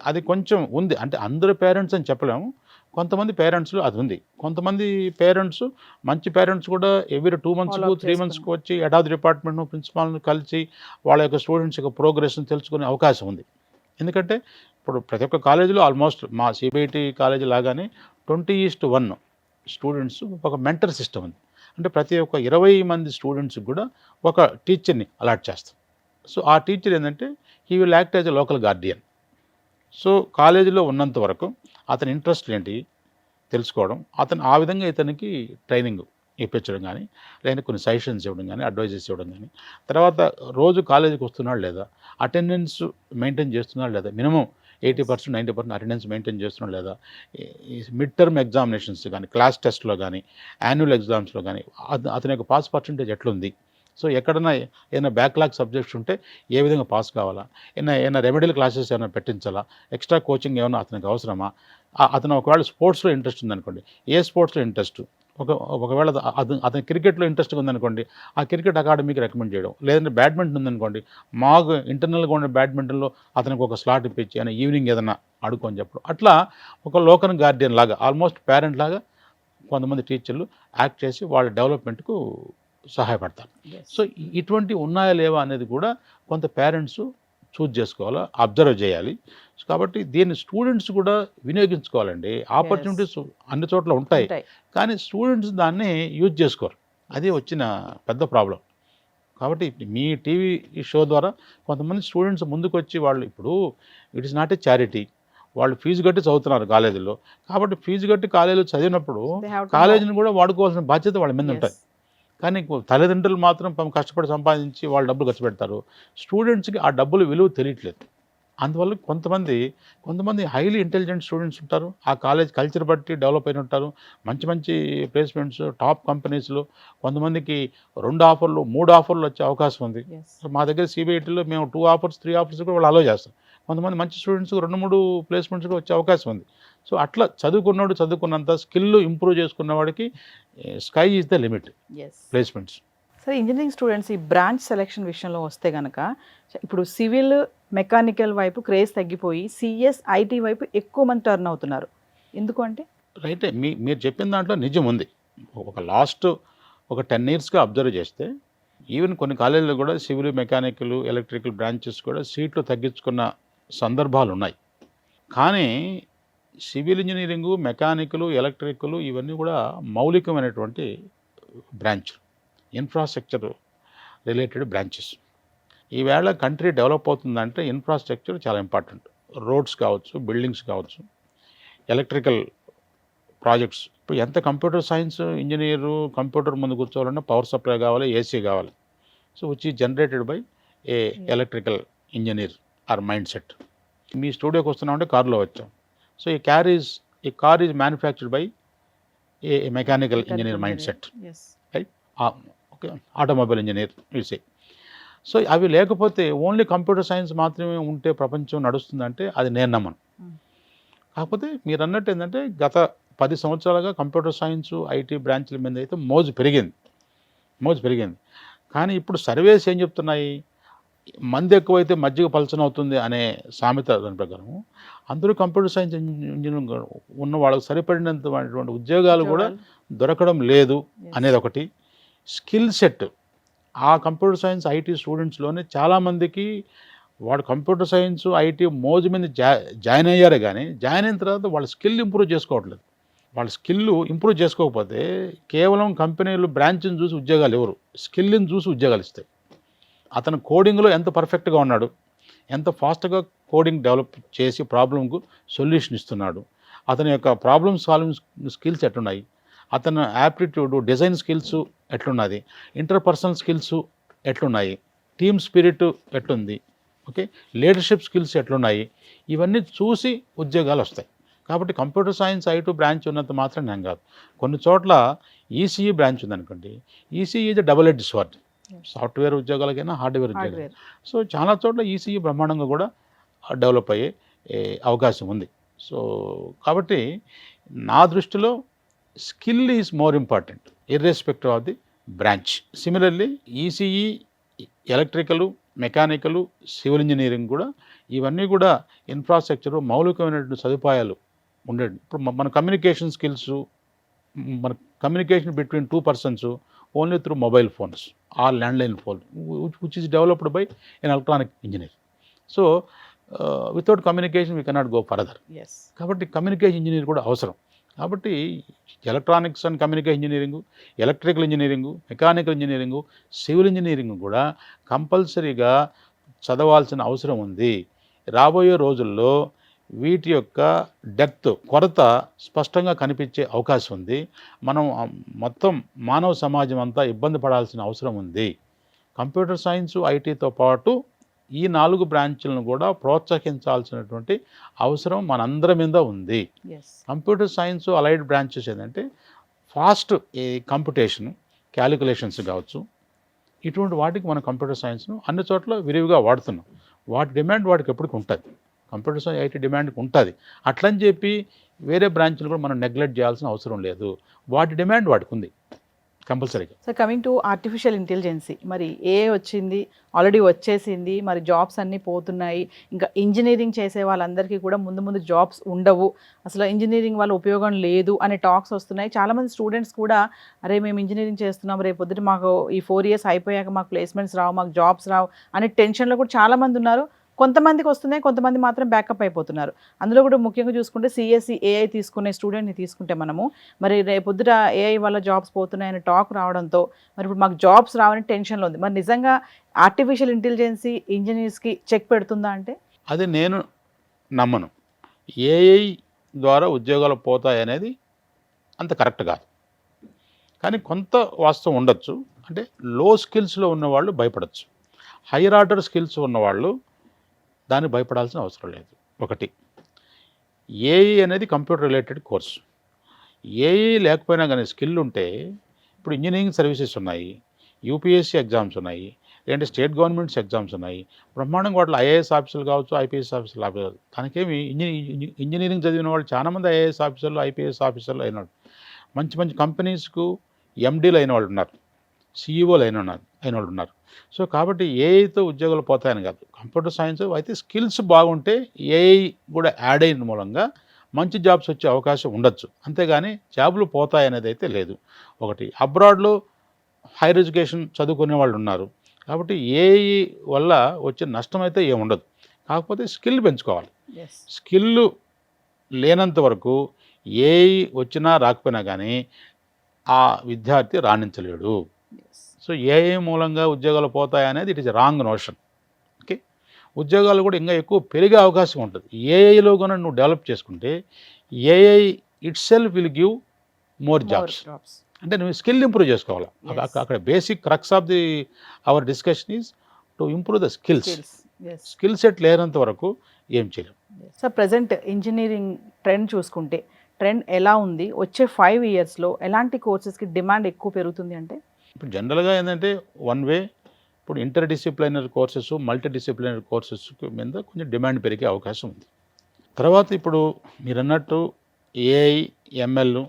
అది కొంచెం ఉంది. అంటే అందరూ పేరెంట్స్ అని చెప్పలేము. కొంతమంది పేరెంట్స్లో అది ఉంది. కొంతమంది పేరెంట్స్, మంచి పేరెంట్స్ కూడా ఎవ్రీ 2 మంత్స్కు 3 మంత్స్కి వచ్చి హెడ్ ఆఫ్ ది డిపార్ట్మెంట్ను, ప్రిన్సిపాల్ను కలిసి వాళ్ళ యొక్క స్టూడెంట్స్ యొక్క ప్రోగ్రెస్ని తెలుసుకునే అవకాశం ఉంది. ఎందుకంటే ఇప్పుడు ప్రతి ఒక్క కాలేజీలో ఆల్మోస్ట్ మా సిబిఐటి కాలేజీ లాగానే 20:1 స్టూడెంట్స్ ఒక మెంటర్ సిస్టమ్ ఉంది. అంటే ప్రతి ఒక్క 20 మంది స్టూడెంట్స్కి కూడా ఒక టీచర్ని అలాట్ చేస్తాం. సో ఆ టీచర్ ఏంటంటే he will act as a local Guardian. So కాలేజీలో ఉన్నంత వరకు అతని ఇంట్రెస్ట్ ఏంటి తెలుసుకోవడం, అతను ఆ విధంగా ఇతనికి ట్రైనింగ్ ఇప్పించడం కానీ, లేదా కొన్ని సజెషన్స్ ఇవ్వడం కానీ, అడ్వైజెస్ ఇవ్వడం కానీ, తర్వాత రోజు కాలేజీకి వస్తున్నాడు లేదా, అటెండెన్స్ మెయింటైన్ చేస్తున్నాడు లేదా, మినిమం 80%, 90% అటెండెన్స్ మెయింటైన్ చేస్తున్నాడు లేదా, మిడ్ టర్మ్ ఎగ్జామినేషన్స్ కానీ, క్లాస్ టెస్ట్లో కానీ, యాన్యువల్ ఎగ్జామ్స్లో కానీ అతని యొక్క పాస్ పర్సంటేజ్ ఎట్లుంది, సో ఎక్కడైనా ఏదైనా బ్యాక్లాగ్ సబ్జెక్ట్స్ ఉంటే ఏ విధంగా పాస్ కావాలా, ఏమైనా రెమెడియల్ క్లాసెస్ ఏమైనా పెట్టించాలా, ఎక్స్ట్రా కోచింగ్ ఏమైనా అతనికి అవసరమా, అతను ఒకవేళ స్పోర్ట్స్లో ఇంట్రెస్ట్ ఉందనుకోండి, ఏ స్పోర్ట్స్లో ఇంట్రెస్ట్, ఒకవేళ అతని క్రికెట్లో ఇంట్రెస్ట్ ఉందనుకోండి, ఆ క్రికెట్ అకాడమీకి రికమెండ్ చేయడం, లేదంటే బ్యాడ్మింటన్ ఉందనుకోండి, మాకు ఇంటర్నల్గా ఉన్న బ్యాడ్మింటన్లో అతనికి ఒక స్లాట్ ఇప్పించి అని ఈవినింగ్ ఏదైనా ఆడుకొని చెప్పడం, అట్లా ఒక లోకల్ గార్డియన్ లాగా, ఆల్మోస్ట్ పేరెంట్ లాగా కొంతమంది టీచర్లు యాక్ట్ చేసి వాళ్ళ డెవలప్మెంట్కు సహాయపడతారు. సో ఇటువంటి ఉన్నాయా లేవా అనేది కూడా కొంత పేరెంట్స్ చూజ్ చేసుకోవాలా, అబ్జర్వ్ చేయాలి. కాబట్టి దీన్ని స్టూడెంట్స్ కూడా వినియోగించుకోవాలండి. ఆపర్చునిటీస్ అన్ని చోట్ల ఉంటాయి, కానీ స్టూడెంట్స్ దాన్ని యూజ్ చేసుకోరు. అది వచ్చిన పెద్ద ప్రాబ్లం. కాబట్టి మీ టీవీ షో ద్వారా కొంతమంది స్టూడెంట్స్ ముందుకు వచ్చి వాళ్ళు ఇప్పుడు it is not a charity, వాళ్ళు ఫీజు కట్టి చదువుతున్నారు కాలేజీలో. కాబట్టి ఫీజు కట్టి కాలేజీలో చదివినప్పుడు కాలేజీని కూడా వాడుకోవాల్సిన బాధ్యత వాళ్ళ మీద ఉంటుంది. కానీ తల్లిదండ్రులు మాత్రం కష్టపడి సంపాదించి వాళ్ళు డబ్బులు ఖర్చు పెడతారు. స్టూడెంట్స్కి ఆ డబ్బులు విలువ తెలియట్లేదు. అందువల్ల కొంతమంది హైలీ ఇంటెలిజెంట్ స్టూడెంట్స్ ఉంటారు. ఆ కాలేజ్ కల్చర్ బట్టి డెవలప్ అయిన ఉంటారు. మంచి ప్లేస్మెంట్స్ టాప్ కంపెనీస్లో కొంతమందికి 2 ఆఫర్లు 3 ఆఫర్లు వచ్చే అవకాశం ఉంది. మా దగ్గర సిబిఐటీలో మేము 2 ఆఫర్స్ 3 ఆఫర్స్ కూడా వాళ్ళు అలో చేస్తాం. కొంతమంది మంచి స్టూడెంట్స్ 2-3 ప్లేస్మెంట్స్ కూడా వచ్చే అవకాశం ఉంది. సో అట్లా చదువుకున్నంత స్కిల్ ఇంప్రూవ్ చేసుకున్న వాడికి sky is the limit placements. సరే ఇంజనీరింగ్ స్టూడెంట్స్ ఈ బ్రాంచ్ సెలెక్షన్ విషయంలో వస్తే గనక ఇప్పుడు సివిల్ మెకానికల్ వైపు క్రేజ్ తగ్గిపోయి సిఎస్ ఐటీ వైపు ఎక్కువ మంది టర్న్ అవుతున్నారు. ఎందుకు అంటే రైటే, మీరు చెప్పిన దాంట్లో నిజం ఉంది. లాస్ట్ ఒక 10 ఇయర్స్గా అబ్జర్వ్ చేస్తే ఈవెన్ కొన్ని కాలేజీలో కూడా సివిల్ మెకానికల్ ఎలక్ట్రికల్ బ్రాంచెస్ కూడా సీట్లు తగ్గించుకున్న సందర్భాలు ఉన్నాయి. కానీ సివిల్ ఇంజనీరింగు, మెకానికల్, ఎలక్ట్రికల్ ఇవన్నీ కూడా మౌలికమైనటువంటి బ్రాంచ్, ఇన్ఫ్రాస్ట్రక్చర్ రిలేటెడ్ బ్రాంచెస్. ఈవేళ కంట్రీ డెవలప్ అవుతుందంటే ఇన్ఫ్రాస్ట్రక్చర్ చాలా ఇంపార్టెంట్. రోడ్స్ కావచ్చు, బిల్డింగ్స్ కావచ్చు, ఎలక్ట్రికల్ ప్రాజెక్ట్స్. ఇప్పుడు ఎంత కంప్యూటర్ సైన్స్ ఇంజనీరు కంప్యూటర్ ముందు కూర్చోవాలన్నా పవర్ సప్లై కావాలి, ఏసీ కావాలి. So which is generated by a electrical engineer or mind set. మీ స్టూడియోకి వస్తున్నామంటే కారులో వచ్చాం. సో ఈ car is manufactured by a mechanical engineer mind set, right? Okay, automobile engineer wise. So అవి లేకపోతే ఓన్లీ కంప్యూటర్ సైన్స్ మాత్రమే ఉంటే ప్రపంచం నడుస్తుందంటే అది నేను నమ్మను. కాకపోతే మీరు అన్నట్టు ఏంటంటే గత 10 సంవత్సరాలుగా కంప్యూటర్ సైన్స్ ఐటీ బ్రాంచ్ల మీద అయితే మోజు పెరిగింది. కానీ ఇప్పుడు సర్వేస్ ఏం చెప్తున్నాయి, మంది ఎక్కువైతే మజ్జిగ పలచన అవుతుంది అనే సామెత దాని ప్రకారం అందరూ కంప్యూటర్ సైన్స్ ఇంజనీరింగ్ ఉన్న వాళ్ళకి సరిపడినంతటువంటి ఉద్యోగాలు కూడా దొరకడం లేదు అనేది ఒకటి. స్కిల్ సెట్ ఆ కంప్యూటర్ సైన్స్ ఐటీ స్టూడెంట్స్లోనే చాలామందికి వాడు కంప్యూటర్ సైన్స్ ఐటీ మోజు మీద జాయిన్ అయ్యారే కానీ జాయిన్ అయిన తర్వాత వాళ్ళ స్కిల్ ఇంప్రూవ్ చేసుకోవట్లేదు. వాళ్ళ స్కిల్ ఇంప్రూవ్ చేసుకోకపోతే కేవలం కంపెనీలు బ్రాంచ్ని చూసి ఉద్యోగాలు ఎవరు, స్కిల్ని చూసి ఉద్యోగాలు ఇస్తాయి. అతను కోడింగ్లో ఎంత పర్ఫెక్ట్గా ఉన్నాడు, ఎంత ఫాస్ట్గా కోడింగ్ డెవలప్ చేసి ప్రాబ్లంకు సొల్యూషన్ ఇస్తున్నాడు, అతని యొక్క ప్రాబ్లమ్ సాల్వింగ్ స్కిల్స్ ఎట్లున్నాయి, అతని యాప్టిట్యూడ్ డిజైన్ స్కిల్స్ ఎట్లున్నది, ఇంటర్పర్సనల్ స్కిల్స్ ఎట్లున్నాయి, టీమ్ స్పిరిట్ ఎట్లుంది, ఓకే, లీడర్షిప్ స్కిల్స్ ఎట్లున్నాయి, ఇవన్నీ చూసి ఉద్యోగాలు వస్తాయి. కాబట్టి కంప్యూటర్ సైన్స్ ఐటీ బ్రాంచ్ ఉన్నంత మాత్రం నేను కాదు. కొన్ని చోట్ల ఈసీఈ బ్రాంచ్ ఉందనుకోండి, ఈసీఈ ఇది డబుల్ ఎడ్జ్ స్వార్డ్, సాఫ్ట్వేర్ ఉద్యోగాలకైనా హార్డ్వేర్ ఉద్యోగాలు. సో చాలా చోట్ల ఈసీఈ బ్రహ్మాండంగా కూడా డెవలప్ అయ్యే అవకాశం ఉంది. సో కాబట్టి నా దృష్టిలో skill is more important irrespective of the branch. Similarly ECE, electrical, mechanical, civil engineering కూడా ఇవన్నీ కూడా ఇన్ఫ్రాస్ట్రక్చరు మౌలికమైనటువంటి సదుపాయాలు ఉండేది. ఇప్పుడు మన కమ్యూనికేషన్ స్కిల్స్, మన communication between 2 persons only through mobile phones or landline phone which is developed by an electronic engineer. So without communication we cannot go further. కాబట్టి కమ్యూనికేషన్ ఇంజనీర్ కూడా అవసరం. కాబట్టి electronics and communication engineering, electrical engineering, mechanical engineering, civil engineering కూడా కంపల్సరీగా చదవాల్సిన అవసరం ఉంది. రాబోయే రోజుల్లో వీటి యొక్క డెప్త్ కొరత స్పష్టంగా కనిపించే అవకాశం ఉంది. మనం మొత్తం మానవ సమాజం అంతా ఇబ్బంది పడాల్సిన అవసరం ఉంది. కంప్యూటర్ సైన్స్ ఐటీతో పాటు ఈ 4 బ్రాంచ్లను కూడా ప్రోత్సహించాల్సినటువంటి అవసరం మనందరి మీద ఉంది. కంప్యూటర్ సైన్స్ అలైడ్ బ్రాంచెస్ ఏంటంటే ఫాస్ట్ కంప్యూటేషన్, క్యాలిక్యులేషన్స్ కావచ్చు, ఇటువంటి వాటికి మనం కంప్యూటర్ సైన్స్ను అన్ని చోట్ల విరివిగా వాడుతున్నాం. వాటి డిమాండ్ వాటికి ఎప్పటికి ఉంటుంది, కంప్యూటర్ సైన్స్ ఐటీ డిమాండ్కి ఉంటుంది. అట్లని చెప్పి వేరే బ్రాంచ్లు కూడా మనం నెగ్లెక్ట్ చేయాల్సిన అవసరం లేదు. వాటి డిమాండ్ వాటికి ఉంది కంపల్సరీగా. So coming to artificial intelligence, మరి వచ్చింది, ఆల్రెడీ వచ్చేసింది, మరి జాబ్స్ అన్నీ పోతున్నాయి. ఇంకా ఇంజనీరింగ్ చేసే వాళ్ళందరికీ కూడా ముందు జాబ్స్ ఉండవు, అసలు ఇంజనీరింగ్ వల్ల ఉపయోగం లేదు అనే టాక్స్ వస్తున్నాయి. చాలామంది స్టూడెంట్స్ కూడా అరే మేము ఇంజనీరింగ్ చేస్తున్నాం, రేపు పొద్దుట మాకు ఈ 4 years అయిపోయాక మాకు ప్లేస్మెంట్స్ రావు, మాకు జాబ్స్ రావు అనే టెన్షన్లో కూడా చాలామంది ఉన్నారు. కొంతమందికి వస్తున్నాయి, కొంతమంది మాత్రం బ్యాకప్ అయిపోతున్నారు. అందులో కూడా ముఖ్యంగా చూసుకుంటే సిఎస్సి ఏఐ తీసుకునే స్టూడెంట్ని తీసుకుంటే మనము మరి రేపొద్దుట ఏఐ వల్ల జాబ్స్ పోతున్నాయని టాక్ రావడంతో మరి ఇప్పుడు మాకు జాబ్స్ రావని టెన్షన్లో ఉంది. మరి నిజంగా ఆర్టిఫిషియల్ ఇంటెలిజెన్సీ ఇంజనీర్స్కి చెక్ పెడుతుందా అంటే? అది నేను నమ్మను. ఏఐ ద్వారా ఉద్యోగాలు పోతాయి అనేది అంత కరెక్ట్ కాదు. కానీ కొంత వాస్తవం ఉండొచ్చు. అంటే లో స్కిల్స్లో ఉన్నవాళ్ళు భయపడచ్చు, హైయర్ ఆర్డర్ స్కిల్స్ ఉన్నవాళ్ళు దాన్ని భయపడాల్సిన అవసరం లేదు. ఒకటి, ఏఐ అనేది కంప్యూటర్ రిలేటెడ్ కోర్సు. ఏఐ లేకపోయినా కానీ స్కిల్ ఉంటే ఇప్పుడు ఇంజనీరింగ్ సర్వీసెస్ ఉన్నాయి, యూపీఎస్సీ ఎగ్జామ్స్ ఉన్నాయి, లేదంటే స్టేట్ గవర్నమెంట్స్ ఎగ్జామ్స్ ఉన్నాయి. బ్రహ్మాండంగా వాటిలో ఐఏఎస్ ఆఫీసర్లు కావచ్చు, ఐపీఎస్ ఆఫీసర్లు కావచ్చు. తనకేమి ఇంజనీరింగ్ చదివిన వాళ్ళు చాలామంది ఐఏఎస్ ఆఫీసర్లు, ఐపీఎస్ ఆఫీసర్లు అయినాడు. మంచి కంపెనీస్కు ఎండీలు అయిన వాళ్ళు ఉన్నారు. సీఈఓలు అయిన వాళ్ళు ఉన్నారు. సో కాబట్టి ఏఐతో ఉద్యోగాలు పోతాయని కాదు, కంప్యూటర్ సైన్స్ అయితే స్కిల్స్ బాగుంటే ఏఐ కూడా యాడ్ అయిన మూలంగా మంచి జాబ్స్ వచ్చే అవకాశం ఉండొచ్చు. అంతేగాని జాబులు పోతాయనేది అయితే లేదు. ఒకటి అబ్రాడ్లో హైయర్ ఎడ్యుకేషన్ చదువుకునే వాళ్ళు ఉన్నారు. కాబట్టి ఏఐ వల్ల వచ్చే నష్టం అయితే ఏముండదు. కాకపోతే స్కిల్ పెంచుకోవాలి. స్కిల్ లేనంత వరకు ఏఐ వచ్చినా రాకపోయినా కానీ ఆ విద్యార్థి రాణించలేడు. సో ఏఐ మూలంగా ఉద్యోగాలు పోతాయనేది it is wrong notion. Okay, ఉద్యోగాలు కూడా ఇంకా ఎక్కువ పెరిగే అవకాశం ఉంటుంది. ఏఐలో కూడా నువ్వు డెవలప్ చేసుకుంటే AI itself will give more jobs. అంటే నువ్వు స్కిల్ ఇంప్రూవ్ చేసుకోవాలి. అక్కడ basic crux of the our discussion is to improve the skills. Skill set లేనంత వరకు ఏం చేయలేం. సార్ ప్రజెంట్ ఇంజనీరింగ్ ట్రెండ్ చూసుకుంటే ట్రెండ్ ఎలా ఉంది? వచ్చే 5 yearsలో ఎలాంటి కోర్సెస్కి డిమాండ్ ఎక్కువ పెరుగుతుంది అంటే? ఇప్పుడు జనరల్గా ఏంటంటే వన్ వే ఇప్పుడు inter disciplinary courses, multi disciplinary courses మీద కొంచెం డిమాండ్ పెరిగే అవకాశం ఉంది. తర్వాత ఇప్పుడు మీరు అన్నట్టు AI, ML,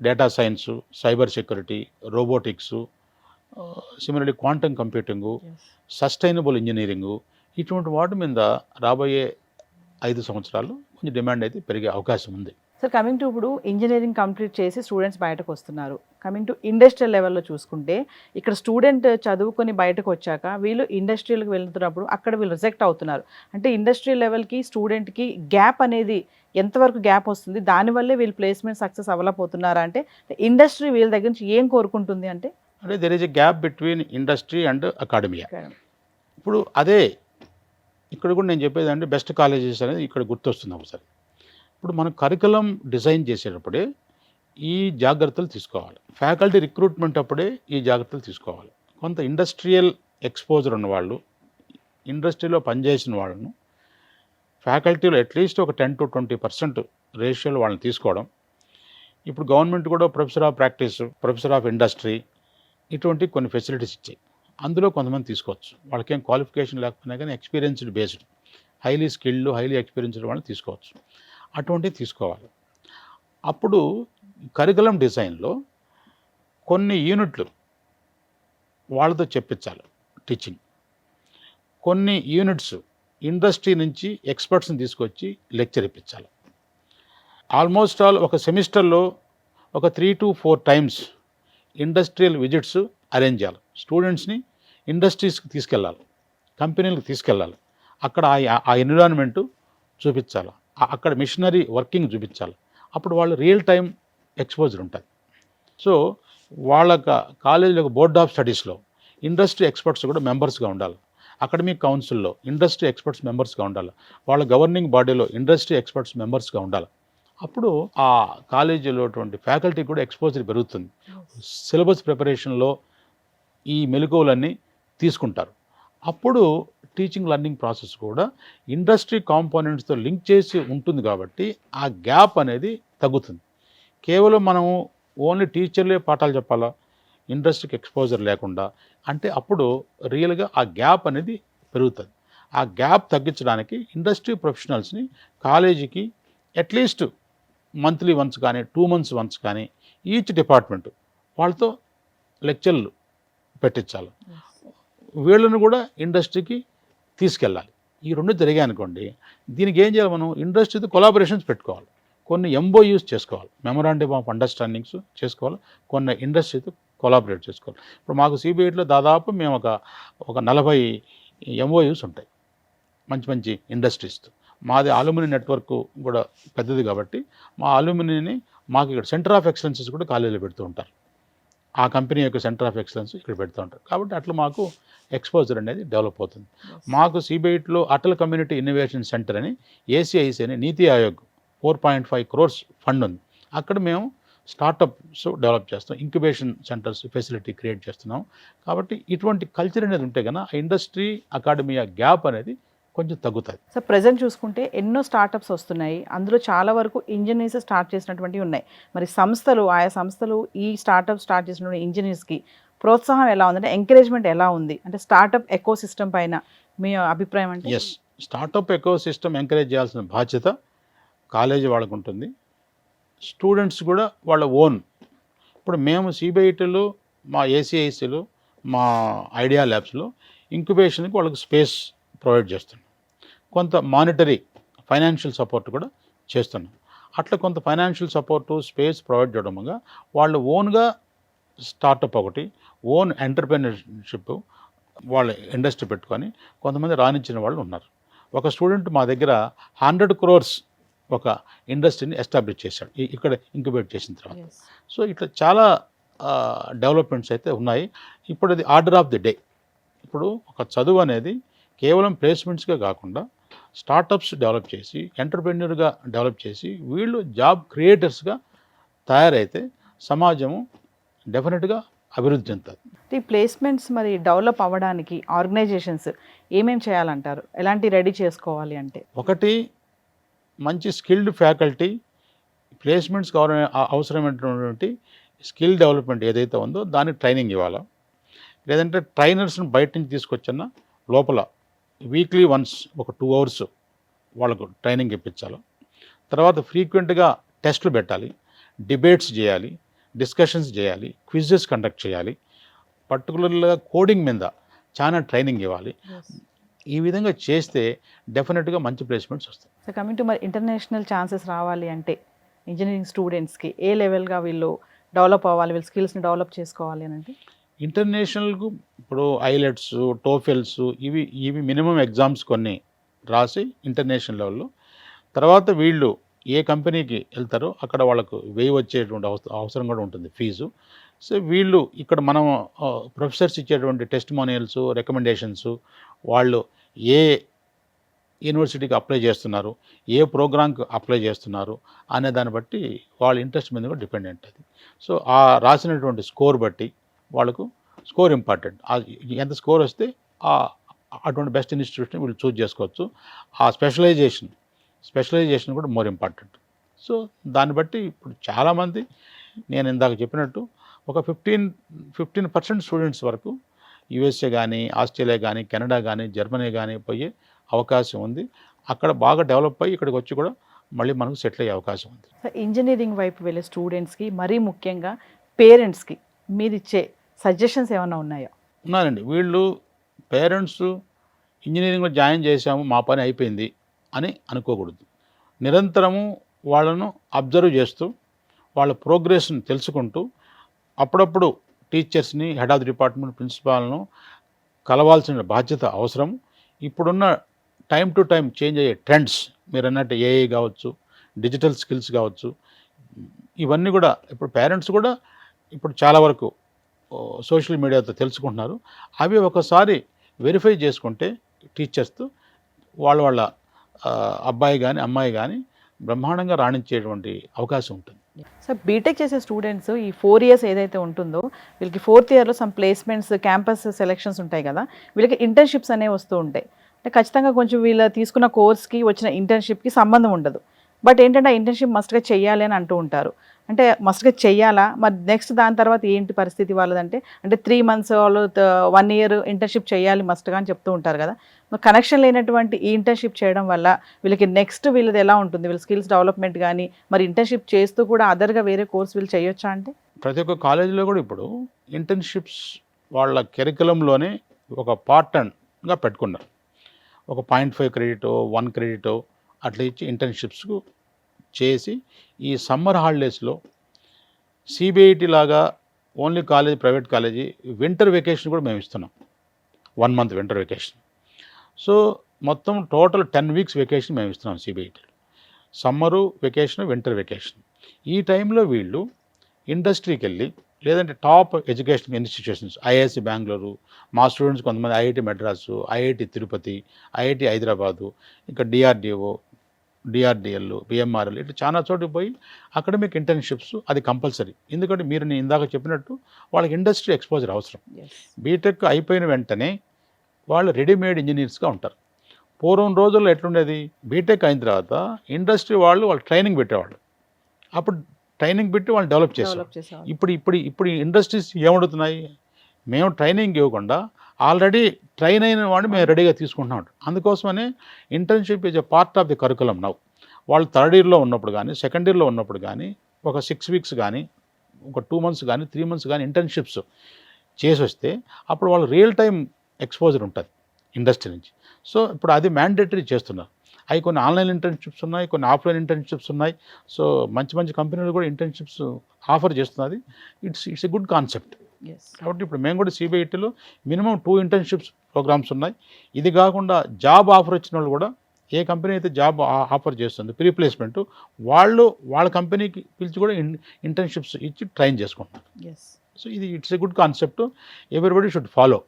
data science, cyber security, robotics, similarly quantum computing, sustainable engineering, ఇటువంటి వాటి మీద రాబోయే 5 సంవత్సరాలు కొంచెం డిమాండ్ అయితే పెరిగే అవకాశం ఉంది. సార్ కమింగ్ టు ఇప్పుడు ఇంజనీరింగ్ కంప్లీట్ చేసి స్టూడెంట్స్ బయటకు వస్తున్నారు. కమింగ్ టు ఇండస్ట్రియల్ లెవెల్లో చూసుకుంటే ఇక్కడ స్టూడెంట్ చదువుకొని బయటకు వచ్చాక వీళ్ళు ఇండస్ట్రియల్కి వెళ్తున్నప్పుడు అక్కడ వీళ్ళు రిజెక్ట్ అవుతున్నారు. అంటే ఇండస్ట్రియల్ లెవెల్కి స్టూడెంట్కి గ్యాప్ అనేది ఎంతవరకు గ్యాప్ వస్తుంది? దానివల్లే వీళ్ళు ప్లేస్మెంట్ సక్సెస్ అవ్వలేకపోతున్నారా? అంటే ఇండస్ట్రీ వీళ్ళ దగ్గర నుంచి ఏం కోరుకుంటుంది అంటే there is a gap between industry and academia. ఇప్పుడు అదే ఇక్కడ కూడా నేను చెప్పేది అంటే బెస్ట్ కాలేజెస్ అనేది ఇక్కడ గుర్తొస్తుంది ఒకసారి. ఇప్పుడు మనం కరికులం డిజైన్ చేసేటప్పుడే ఈ జాగ్రత్తలు తీసుకోవాలి. ఫ్యాకల్టీ రిక్రూట్మెంట్ అప్పుడే ఈ జాగ్రత్తలు తీసుకోవాలి. కొంత ఇండస్ట్రియల్ ఎక్స్పోజర్ ఉన్నవాళ్ళు, ఇండస్ట్రీలో పనిచేసిన వాళ్ళను ఫ్యాకల్టీలో అట్లీస్ట్ ఒక 10 to 20% రేషియోలో వాళ్ళని తీసుకోవడం. ఇప్పుడు గవర్నమెంట్ కూడా professor of practice, professor of industry ఇటువంటి కొన్ని ఫెసిలిటీస్ ఇచ్చాయి. అందులో కొంతమంది తీసుకోవచ్చు. వాళ్ళకేం క్వాలిఫికేషన్ లేకపోయినా కానీ experienced based, highly skilled, highly experienced వాళ్ళని తీసుకోవచ్చు. అటువంటివి తీసుకోవాలి. అప్పుడు కరికులం డిజైన్లో కొన్ని యూనిట్లు వాళ్ళతో చెప్పించాలి టీచింగ్. కొన్ని యూనిట్స్ ఇండస్ట్రీ నుంచి ఎక్స్పర్ట్స్ని తీసుకొచ్చి లెక్చర్ ఇప్పించాలి. ఆల్మోస్ట్ ఆల్ ఒక సెమిస్టర్లో ఒక 3 to 4 times industrial visits arrange చేయాలి. స్టూడెంట్స్ని ఇండస్ట్రీస్కి తీసుకెళ్ళాలి, కంపెనీలకు తీసుకెళ్ళాలి. అక్కడ ఆ ఎన్విరాన్మెంటు చూపించాలి, అక్కడ మిషనరీ వర్కింగ్ చూపించాలి. అప్పుడు వాళ్ళు రియల్ టైం ఎక్స్పోజర్ ఉంటుంది. సో వాళ్ళ కాలేజీలో బోర్డ్ ఆఫ్ స్టడీస్లో ఇండస్ట్రీ ఎక్స్పర్ట్స్ కూడా మెంబర్స్గా ఉండాలి. అకాడమిక్ కౌన్సిల్లో ఇండస్ట్రీ ఎక్స్పర్ట్స్ మెంబర్స్గా ఉండాలి. వాళ్ళ గవర్నింగ్ బాడీలో ఇండస్ట్రీ ఎక్స్పర్ట్స్ మెంబర్స్గా ఉండాలి. అప్పుడు ఆ కాలేజీలో ఫ్యాకల్టీ కూడా ఎక్స్పోజర్ పెరుగుతుంది. సిలబస్ ప్రిపరేషన్లో ఈ మెలకువలన్నీ తీసుకుంటారు. అప్పుడు టీచింగ్ లెర్నింగ్ ప్రాసెస్ కూడా ఇండస్ట్రీ కాంపోనెంట్స్తో లింక్ చేసి ఉంటుంది. కాబట్టి ఆ గ్యాప్ అనేది తగ్గుతుంది. కేవలం మనము ఓన్లీ టీచర్లే పాఠాలు చెప్పాలా, ఇండస్ట్రీకి ఎక్స్పోజర్ లేకుండా అంటే అప్పుడు రియల్గా ఆ గ్యాప్ అనేది పెరుగుతుంది. ఆ గ్యాప్ తగ్గించడానికి ఇండస్ట్రీ ప్రొఫెషనల్స్ని కాలేజీకి అట్లీస్ట్ మంత్లీ వన్స్ కానీ 2 months వన్స్ కానీ ఈచ్ డిపార్ట్మెంట్ వాళ్ళతో లెక్చర్లు పెట్టించాలి. వీళ్ళను కూడా ఇండస్ట్రీకి తీసుకెళ్ళాలి. ఈ రెండు జరిగాయి అనుకోండి, దీనికి ఏం చేయాలి? మనం ఇండస్ట్రీతో కొలాబరేషన్స్ పెట్టుకోవాలి, కొన్ని MOUs చేసుకోవాలి, మెమొరాండమ్ ఆఫ్ అండర్స్టాండింగ్స్ చేసుకోవాలి, కొన్ని ఇండస్ట్రీతో కొలాబరేట్ చేసుకోవాలి. ఇప్పుడు మాకు సిబిఐలో దాదాపు మేము ఒక 40 MOUs ఉంటాయి మంచి మంచి ఇండస్ట్రీస్తో. మాది అల్యూమిని నెట్వర్క్ కూడా పెద్దది కాబట్టి మా అల్యూమినిని మాకు ఇక్కడ సెంటర్ ఆఫ్ ఎక్సలెన్సెస్ కూడా కాలేజీలో పెడుతూ ఉంటారు. ఆ కంపెనీ యొక్క సెంటర్ ఆఫ్ ఎక్సలెన్స్ ఇక్కడ పెడుతూ ఉంటారు. కాబట్టి అట్లా మాకు ఎక్స్పోజర్ అనేది డెవలప్ అవుతుంది. మాకు సిబిఐలో అటల్ కమ్యూనిటీ ఇన్నోవేషన్ సెంటర్ అని ACIC అని నీతి ఆయోగ్ 4.5 crores ఫండ్ ఉంది. అక్కడ మేము స్టార్టప్స్ డెవలప్ చేస్తాం, ఇంక్యుబేషన్ సెంటర్స్ ఫెసిలిటీ క్రియేట్ చేస్తున్నాం. కాబట్టి ఇటువంటి కల్చర్ అనేది ఉంటే కన్నా ఇండస్ట్రీ అకాడమియా గ్యాప్ అనేది కొంచెం తగ్గుతుంది. సో ప్రజెంట్ చూసుకుంటే ఎన్నో స్టార్టప్స్ వస్తున్నాయి, అందులో చాలా వరకు ఇంజనీర్స్ స్టార్ట్ చేసినటువంటివి ఉన్నాయి. మరి ఆయా సంస్థలు ఈ స్టార్టప్ స్టార్ట్ చేసినటువంటి ఇంజనీర్స్కి ప్రోత్సాహం ఎలా ఉంది, అంటే ఎంకరేజ్మెంట్ ఎలా ఉంది, అంటే స్టార్టప్ ఎకో సిస్టమ్ పైన మీ అభిప్రాయం అంటే? Yes, startup ecosystem encourage చేయాల్సిన బాధ్యత కాలేజీ వాళ్ళకు ఉంటుంది. స్టూడెంట్స్ కూడా వాళ్ళ ఓన్. ఇప్పుడు మేము సిబిఐటీలో, మా ACICలో, మా ఐడియా ల్యాబ్స్లో ఇంక్యుబేషన్కి వాళ్ళకి స్పేస్ ప్రొవైడ్ చేస్తున్నాం. కొంత మానిటరీ ఫైనాన్షియల్ సపోర్ట్ కూడా చేస్తున్నాం. అట్లా కొంత ఫైనాన్షియల్ సపోర్టు స్పేస్ ప్రొవైడ్ చేయడం వల్ల వాళ్ళు ఓన్గా స్టార్టప్ ఒకటి, ఓన్ ఎంటర్‌ప్రెన్యూర్‌షిప్ వాళ్ళ ఇండస్ట్రీ పెట్టుకొని కొంతమంది రాణించిన వాళ్ళు ఉన్నారు. ఒక స్టూడెంట్ మా దగ్గర 100 crores ఒక ఇండస్ట్రీని ఎస్టాబ్లిష్ చేశాడు ఇక్కడ ఇంక్యుబేట్ చేసిన తర్వాత. Yes. సో ఇట్లా చాలా డెవలప్మెంట్స్ అయితే ఉన్నాయి. ఇప్పుడు అది ఆర్డర్ ఆఫ్ ది డే. ఇప్పుడు ఒక చదువు అనేది కేవలం ప్లేస్మెంట్స్గా కాకుండా స్టార్టప్స్ డెవలప్ చేసి ఎంటర్‌ప్రెన్యూర్‌గా డెవలప్ చేసి వీళ్ళు జాబ్ క్రియేటర్స్గా తయారైతే సమాజము డెఫినెట్గా అభివృద్ధి చెందుతుంది. ఈ ప్లేస్మెంట్స్ మరి డెవలప్ అవ్వడానికి ఆర్గనైజేషన్స్ ఏమేం చేయాలంటారు? ఎలాంటి రెడీ చేసుకోవాలి అంటే? ఒకటి, మంచి స్కిల్డ్ ఫ్యాకల్టీ, ప్లేస్మెంట్స్ అవసరమైనటువంటి స్కిల్ డెవలప్మెంట్ ఏదైతే ఉందో దానికి ట్రైనింగ్ ఇవ్వాలా. లేదంటే ట్రైనర్స్ని బయట నుంచి తీసుకొచ్చన్నా లోపల వీక్లీ వన్స్ ఒక 2 hours వాళ్ళకు ట్రైనింగ్ ఇప్పించాలి. తర్వాత ఫ్రీక్వెంట్గా టెస్టులు పెట్టాలి, డిబేట్స్ చేయాలి, డిస్కషన్స్ చేయాలి, క్విజెస్ కండక్ట్ చేయాలి. పర్టికులర్గా కోడింగ్ మీద చాలా ట్రైనింగ్ ఇవ్వాలి. ఈ విధంగా చేస్తే డెఫినెట్గా మంచి ప్లేస్మెంట్స్ వస్తాయి. సో కమింగ్ టు మరి ఇంటర్నేషనల్ ఛాన్సెస్ రావాలి అంటే ఇంజనీరింగ్ స్టూడెంట్స్కి ఏ లెవెల్గా వీళ్ళు డెవలప్ అవ్వాలి, వీళ్ళ స్కిల్స్ని డెవలప్ చేసుకోవాలి అని అంటే? ఇంటర్నేషనల్కు ఇప్పుడు ఐలెట్స్, టోఫెల్స్ ఇవి మినిమం ఎగ్జామ్స్ కొన్ని రాసి ఇంటర్నేషనల్ లెవెల్లో తర్వాత వీళ్ళు ఏ కంపెనీకి వెళ్తారో అక్కడ వాళ్ళకు వచ్చేటువంటి అవసరం కూడా ఉంటుంది ఫీజు. సో వీళ్ళు ఇక్కడ మనం ప్రొఫెసర్స్ ఇచ్చేటువంటి టెస్టిమోనియల్స్, రికమెండేషన్స్, వాళ్ళు ఏ యూనివర్సిటీకి అప్లై చేస్తున్నారు, ఏ ప్రోగ్రామ్కి అప్లై చేస్తున్నారు అనే దాన్ని బట్టి వాళ్ళ ఇంట్రెస్ట్ మీద కూడా డిపెండెంట్ అది. సో ఆ రాసినటువంటి స్కోర్ బట్టి వాళ్ళకు స్కోర్ ఇంపార్టెంట్. ఎంత స్కోర్ వస్తే అటువంటి బెస్ట్ ఇన్స్టిట్యూట్ని వీళ్ళు చూజ్ చేసుకోవచ్చు. ఆ స్పెషలైజేషన్ కూడా మోర్ ఇంపార్టెంట్. సో దాన్ని బట్టి ఇప్పుడు చాలామంది నేను ఇందాక చెప్పినట్టు ఒక 15% స్టూడెంట్స్ వరకు యూఎస్ఏ కానీ, ఆస్ట్రేలియా కానీ, కెనడా కానీ, జర్మనీ కానీ పోయే అవకాశం ఉంది. అక్కడ బాగా డెవలప్ అయ్యి ఇక్కడికి వచ్చి కూడా మళ్ళీ మనకు సెటిల్ అయ్యే అవకాశం ఉంది. ఇంజనీరింగ్ వైపు వెళ్ళే స్టూడెంట్స్కి మరీ ముఖ్యంగా పేరెంట్స్కి మీరు ఇచ్చే సజెషన్స్ ఏమైనా ఉన్నాయా? ఉన్నారండి. వీళ్ళు పేరెంట్స్ ఇంజనీరింగ్లో జాయిన్ చేశాము, మా పని అయిపోయింది అని అనుకోకూడదు. నిరంతరము వాళ్ళను అబ్జర్వ్ చేస్తూ వాళ్ళ ప్రోగ్రెస్ని తెలుసుకుంటూ అప్పుడప్పుడు టీచర్స్ని, హెడ్ ఆఫ్ ది డిపార్ట్మెంట్, ప్రిన్సిపాల్ను కలవాల్సిన బాధ్యత అవసరం. ఇప్పుడున్న టైం టు టైం చేంజ్ అయ్యే ట్రెండ్స్ మీరు అన్నట్టు ఏఐ కావచ్చు, డిజిటల్ స్కిల్స్ కావచ్చు, ఇవన్నీ కూడా ఇప్పుడు పేరెంట్స్ కూడా ఇప్పుడు చాలా వరకు సోషల్ మీడియాతో తెలుసుకుంటున్నారు. అవి ఒకసారి వెరిఫై చేసుకుంటే టీచర్స్తో వాళ్ళ అబ్బాయి కానీ అమ్మాయి కానీ బ్రహ్మాండంగా రాణించేటువంటి అవకాశం ఉంటుంది. సో బీటెక్ చేసే స్టూడెంట్స్ ఈ 4 years ఏదైతే ఉంటుందో వీళ్ళకి 4th yearలో సమ్ ప్లేస్మెంట్స్, క్యాంపస్ సెలెక్షన్స్ ఉంటాయి కదా, వీళ్ళకి ఇంటర్న్షిప్స్ అనేవి వస్తూ ఉంటాయి. అంటే ఖచ్చితంగా కొంచెం వీళ్ళు తీసుకున్న కోర్స్కి వచ్చిన ఇంటర్న్షిప్కి సంబంధం ఉండదు. బట్ ఏంటంటే ఆ ఇంటర్న్షిప్ మస్ట్గా చెయ్యాలి అని అంటూ ఉంటారు. అంటే మస్ట్గా చెయ్యాలా? మరి నెక్స్ట్ దాని తర్వాత ఏంటి పరిస్థితి వాళ్ళదంటే? అంటే 3 months వాళ్ళు 1 year ఇంటర్న్షిప్ చేయాలి మస్ట్గా అని చెప్తూ ఉంటారు కదా. మరి కనెక్షన్ లేనటువంటి ఈ ఇంటర్న్షిప్ చేయడం వల్ల వీళ్ళకి నెక్స్ట్ వీళ్ళది ఎలా ఉంటుంది? వీళ్ళ స్కిల్స్ డెవలప్మెంట్ కానీ మరి ఇంటర్న్షిప్ చేస్తూ కూడా అదర్గా వేరే కోర్స్ వీళ్ళు చేయొచ్చా అంటే? ప్రతి ఒక్క కాలేజీలో కూడా ఇప్పుడు ఇంటర్న్షిప్స్ వాళ్ళ కెరికులంలోనే ఒక పార్ట్గా పెట్టుకున్నారు. ఒక 0.5 credit 1 credit అట్లా ఇచ్చి ఇంటర్న్షిప్స్కు చేసి ఈ సమ్మర్ హాలిడేస్లో సిబిఐటి లాగా only college, private college winter vacation కూడా మేము ఇస్తున్నాం. 1 month వింటర్ వెకేషన్. సో మొత్తం టోటల్ 10 weeks వెకేషన్ మేము ఇస్తున్నాం సిబిఐటీలో. Summer vacation, winter vacation. ఈ టైంలో వీళ్ళు ఇండస్ట్రీకి వెళ్ళి లేదంటే top education institutions, IISc Bengaluru, మా స్టూడెంట్స్ కొంతమంది IIT Madras, IIT Tirupati, IIT Hyderabad, ఇంకా డిఆర్డిఎల్, బిఎంఆర్ఎల్ ఇట్లా చాలా చోటుకు పోయి అకాడమిక్ ఇంటర్న్షిప్స్ అది కంపల్సరీ. ఎందుకంటే మీరు నేను ఇందాక చెప్పినట్టు వాళ్ళకి ఇండస్ట్రీ ఎక్స్పోజర్ అవసరం. బీటెక్ అయిపోయిన వెంటనే వాళ్ళు రెడీమేడ్ ఇంజనీర్స్గా ఉంటారు. పూర్వం రోజుల్లో ఎట్లుండేది, బీటెక్ అయిన తర్వాత ఇండస్ట్రీ వాళ్ళు ట్రైనింగ్ పెట్టేవాళ్ళు. అప్పుడు ట్రైనింగ్ పెట్టి వాళ్ళు డెవలప్ చేసేవాళ్ళు. ఇప్పుడు ఇండస్ట్రీస్ ఏమడుగుతున్నాయి, మేము ట్రైనింగ్ ఇవ్వకుండా ఆల్రెడీ ట్రైన్ అయిన వాడిని మేము రెడీగా తీసుకుంటున్నాం. అందుకోసమనే internship is a part of the curriculum now. వాళ్ళు 3rd yearలో ఉన్నప్పుడు కానీ, 2nd yearలో ఉన్నప్పుడు కానీ ఒక 6 weeks కానీ, ఒక 2 months కానీ, 3 months కానీ ఇంటర్న్షిప్స్ చేసి వస్తే అప్పుడు వాళ్ళు రియల్ టైం ఎక్స్పోజర్ ఉంటుంది ఇండస్ట్రీ నుంచి. సో ఇప్పుడు అది మ్యాండేటరీ చేస్తున్నారు. అవి కొన్ని ఆన్లైన్ ఇంటర్న్షిప్స్ ఉన్నాయి, కొన్ని ఆఫ్లైన్ ఇంటర్న్షిప్స్ ఉన్నాయి. సో మంచి మంచి కంపెనీలు కూడా ఇంటర్న్షిప్స్ ఆఫర్ చేస్తున్నది. It's a good concept. Yes. కాబట్టి ఇప్పుడు మేము కూడా సిబిఐటీలో మినిమం 2 ఇంటర్న్షిప్స్ ప్రోగ్రామ్స్ ఉన్నాయి. ఇది కాకుండా జాబ్ ఆఫర్ వచ్చిన వాళ్ళు కూడా, ఏ కంపెనీ అయితే జాబ్ ఆఫర్ చేస్తుంది ప్రీ ప్లేస్మెంట్, వాళ్ళ కంపెనీకి పిలిచి కూడా ఇంటర్న్షిప్స్ ఇచ్చి ట్రైన్ చేసుకుంటున్నారు. ఎస్. సో ఇది it's a good concept. Everybody should follow.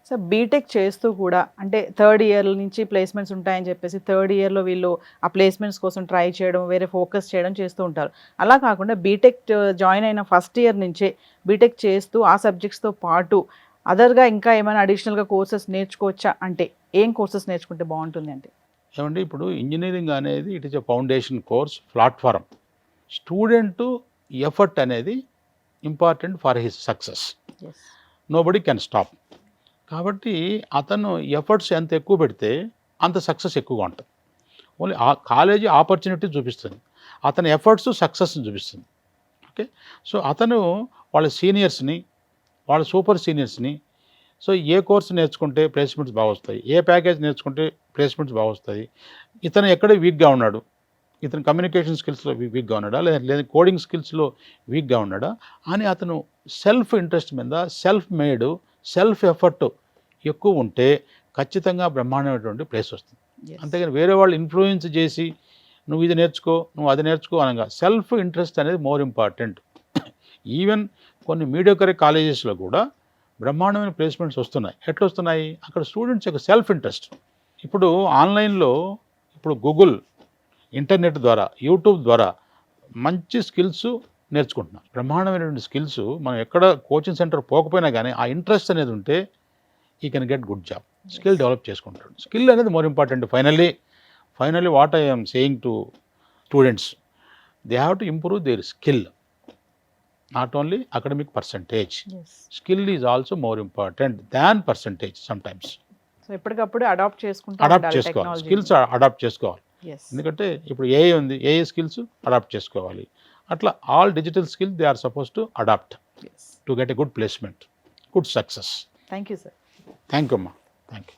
So BTech చేస్తూ కూడా అంటే థర్డ్ ఇయర్ నుంచి ప్లేస్మెంట్స్ ఉంటాయని చెప్పేసి థర్డ్ ఇయర్లో వీళ్ళు ఆ ప్లేస్మెంట్స్ కోసం ట్రై చేయడం, వేరే ఫోకస్ చేయడం చేస్తూ ఉంటారు. అలా కాకుండా బీటెక్ జాయిన్ అయిన ఫస్ట్ ఇయర్ నుంచే బీటెక్ చేస్తూ ఆ సబ్జెక్ట్స్తో పాటు అదర్గా ఇంకా ఏమైనా అడిషనల్గా కోర్సెస్ నేర్చుకోవచ్చా? అంటే ఏం కోర్సెస్ నేర్చుకుంటే బాగుంటుంది అంటే? ఏమంటే ఇప్పుడు ఇంజనీరింగ్ అనేది it is a foundation course, platform. Student effort అనేది important for his success. Nobody can stop. కాబట్టి అతను ఎఫర్ట్స్ ఎంత ఎక్కువ పెడితే అంత సక్సెస్ ఎక్కువగా ఉంటుంది. ఓన్లీ ఆ కాలేజీ ఆపర్చునిటీ చూపిస్తుంది, అతని ఎఫర్ట్స్ సక్సెస్ని చూపిస్తుంది. ఓకే. సో అతను వాళ్ళ సీనియర్స్ని, వాళ్ళ సూపర్ సీనియర్స్ని, సో ఏ కోర్స్ నేర్చుకుంటే ప్లేస్మెంట్స్ బాగా వస్తాయి, ఏ ప్యాకేజ్ నేర్చుకుంటే ప్లేస్మెంట్స్ బాగా వస్తాయి, ఇతను ఎక్కడ వీక్గా ఉన్నాడు, ఇతను కమ్యూనికేషన్ స్కిల్స్లో వీక్గా ఉన్నాడా, లేదా కోడింగ్ స్కిల్స్లో వీక్గా ఉన్నాడా అని అతను సెల్ఫ్ ఇంట్రెస్ట్ మీద, సెల్ఫ్ మేడ్, సెల్ఫ్ ఎఫర్ట్ ఎక్కువ ఉంటే ఖచ్చితంగా బ్రహ్మాండమైనటువంటి ప్లేస్ వస్తుంది. అంతేగాని వేరే వాళ్ళు ఇన్ఫ్లుయెన్స్ చేసి నువ్వు ఇది నేర్చుకో, నువ్వు అది నేర్చుకో అనగా సెల్ఫ్ ఇంట్రెస్ట్ అనేది మోర్ ఇంపార్టెంట్. ఈవెన్ కొన్ని మీడియోకరీ కాలేజెస్లో కూడా బ్రహ్మాండమైన ప్లేస్మెంట్స్ వస్తున్నాయి. ఎట్లా వస్తున్నాయి? అక్కడ స్టూడెంట్స్ యొక్క సెల్ఫ్ ఇంట్రెస్ట్. ఇప్పుడు ఆన్లైన్లో ఇప్పుడు గూగుల్, ఇంటర్నెట్ ద్వారా, యూట్యూబ్ ద్వారా మంచి స్కిల్స్ నేర్చుకుంటున్నారు. బ్రహ్మాండమైనటువంటి స్కిల్స్. మనం ఎక్కడ కోచింగ్ సెంటర్ పోకపోయినా కానీ ఆ ఇంట్రెస్ట్ అనేది ఉంటే ఈ can get good job. Skill develop చేసుకుంటాడు. స్కిల్ అనేది more important. Finally what I am saying to students, they have to improve their skill, not only academic percentage. Skill is also more important than percentage sometimes. So ఎప్పటికప్పుడు adapt చేసుకోవాలి, skills adapt చేసుకోవాలి. ఎందుకంటే ఇప్పుడు AI ఉంది, AI skills adapt చేసుకోవాలి. అట్లా all digital skills they are suppose to adapt to get a good placement, good success. Thank you sir. Thank you అమ్మా. Thank you.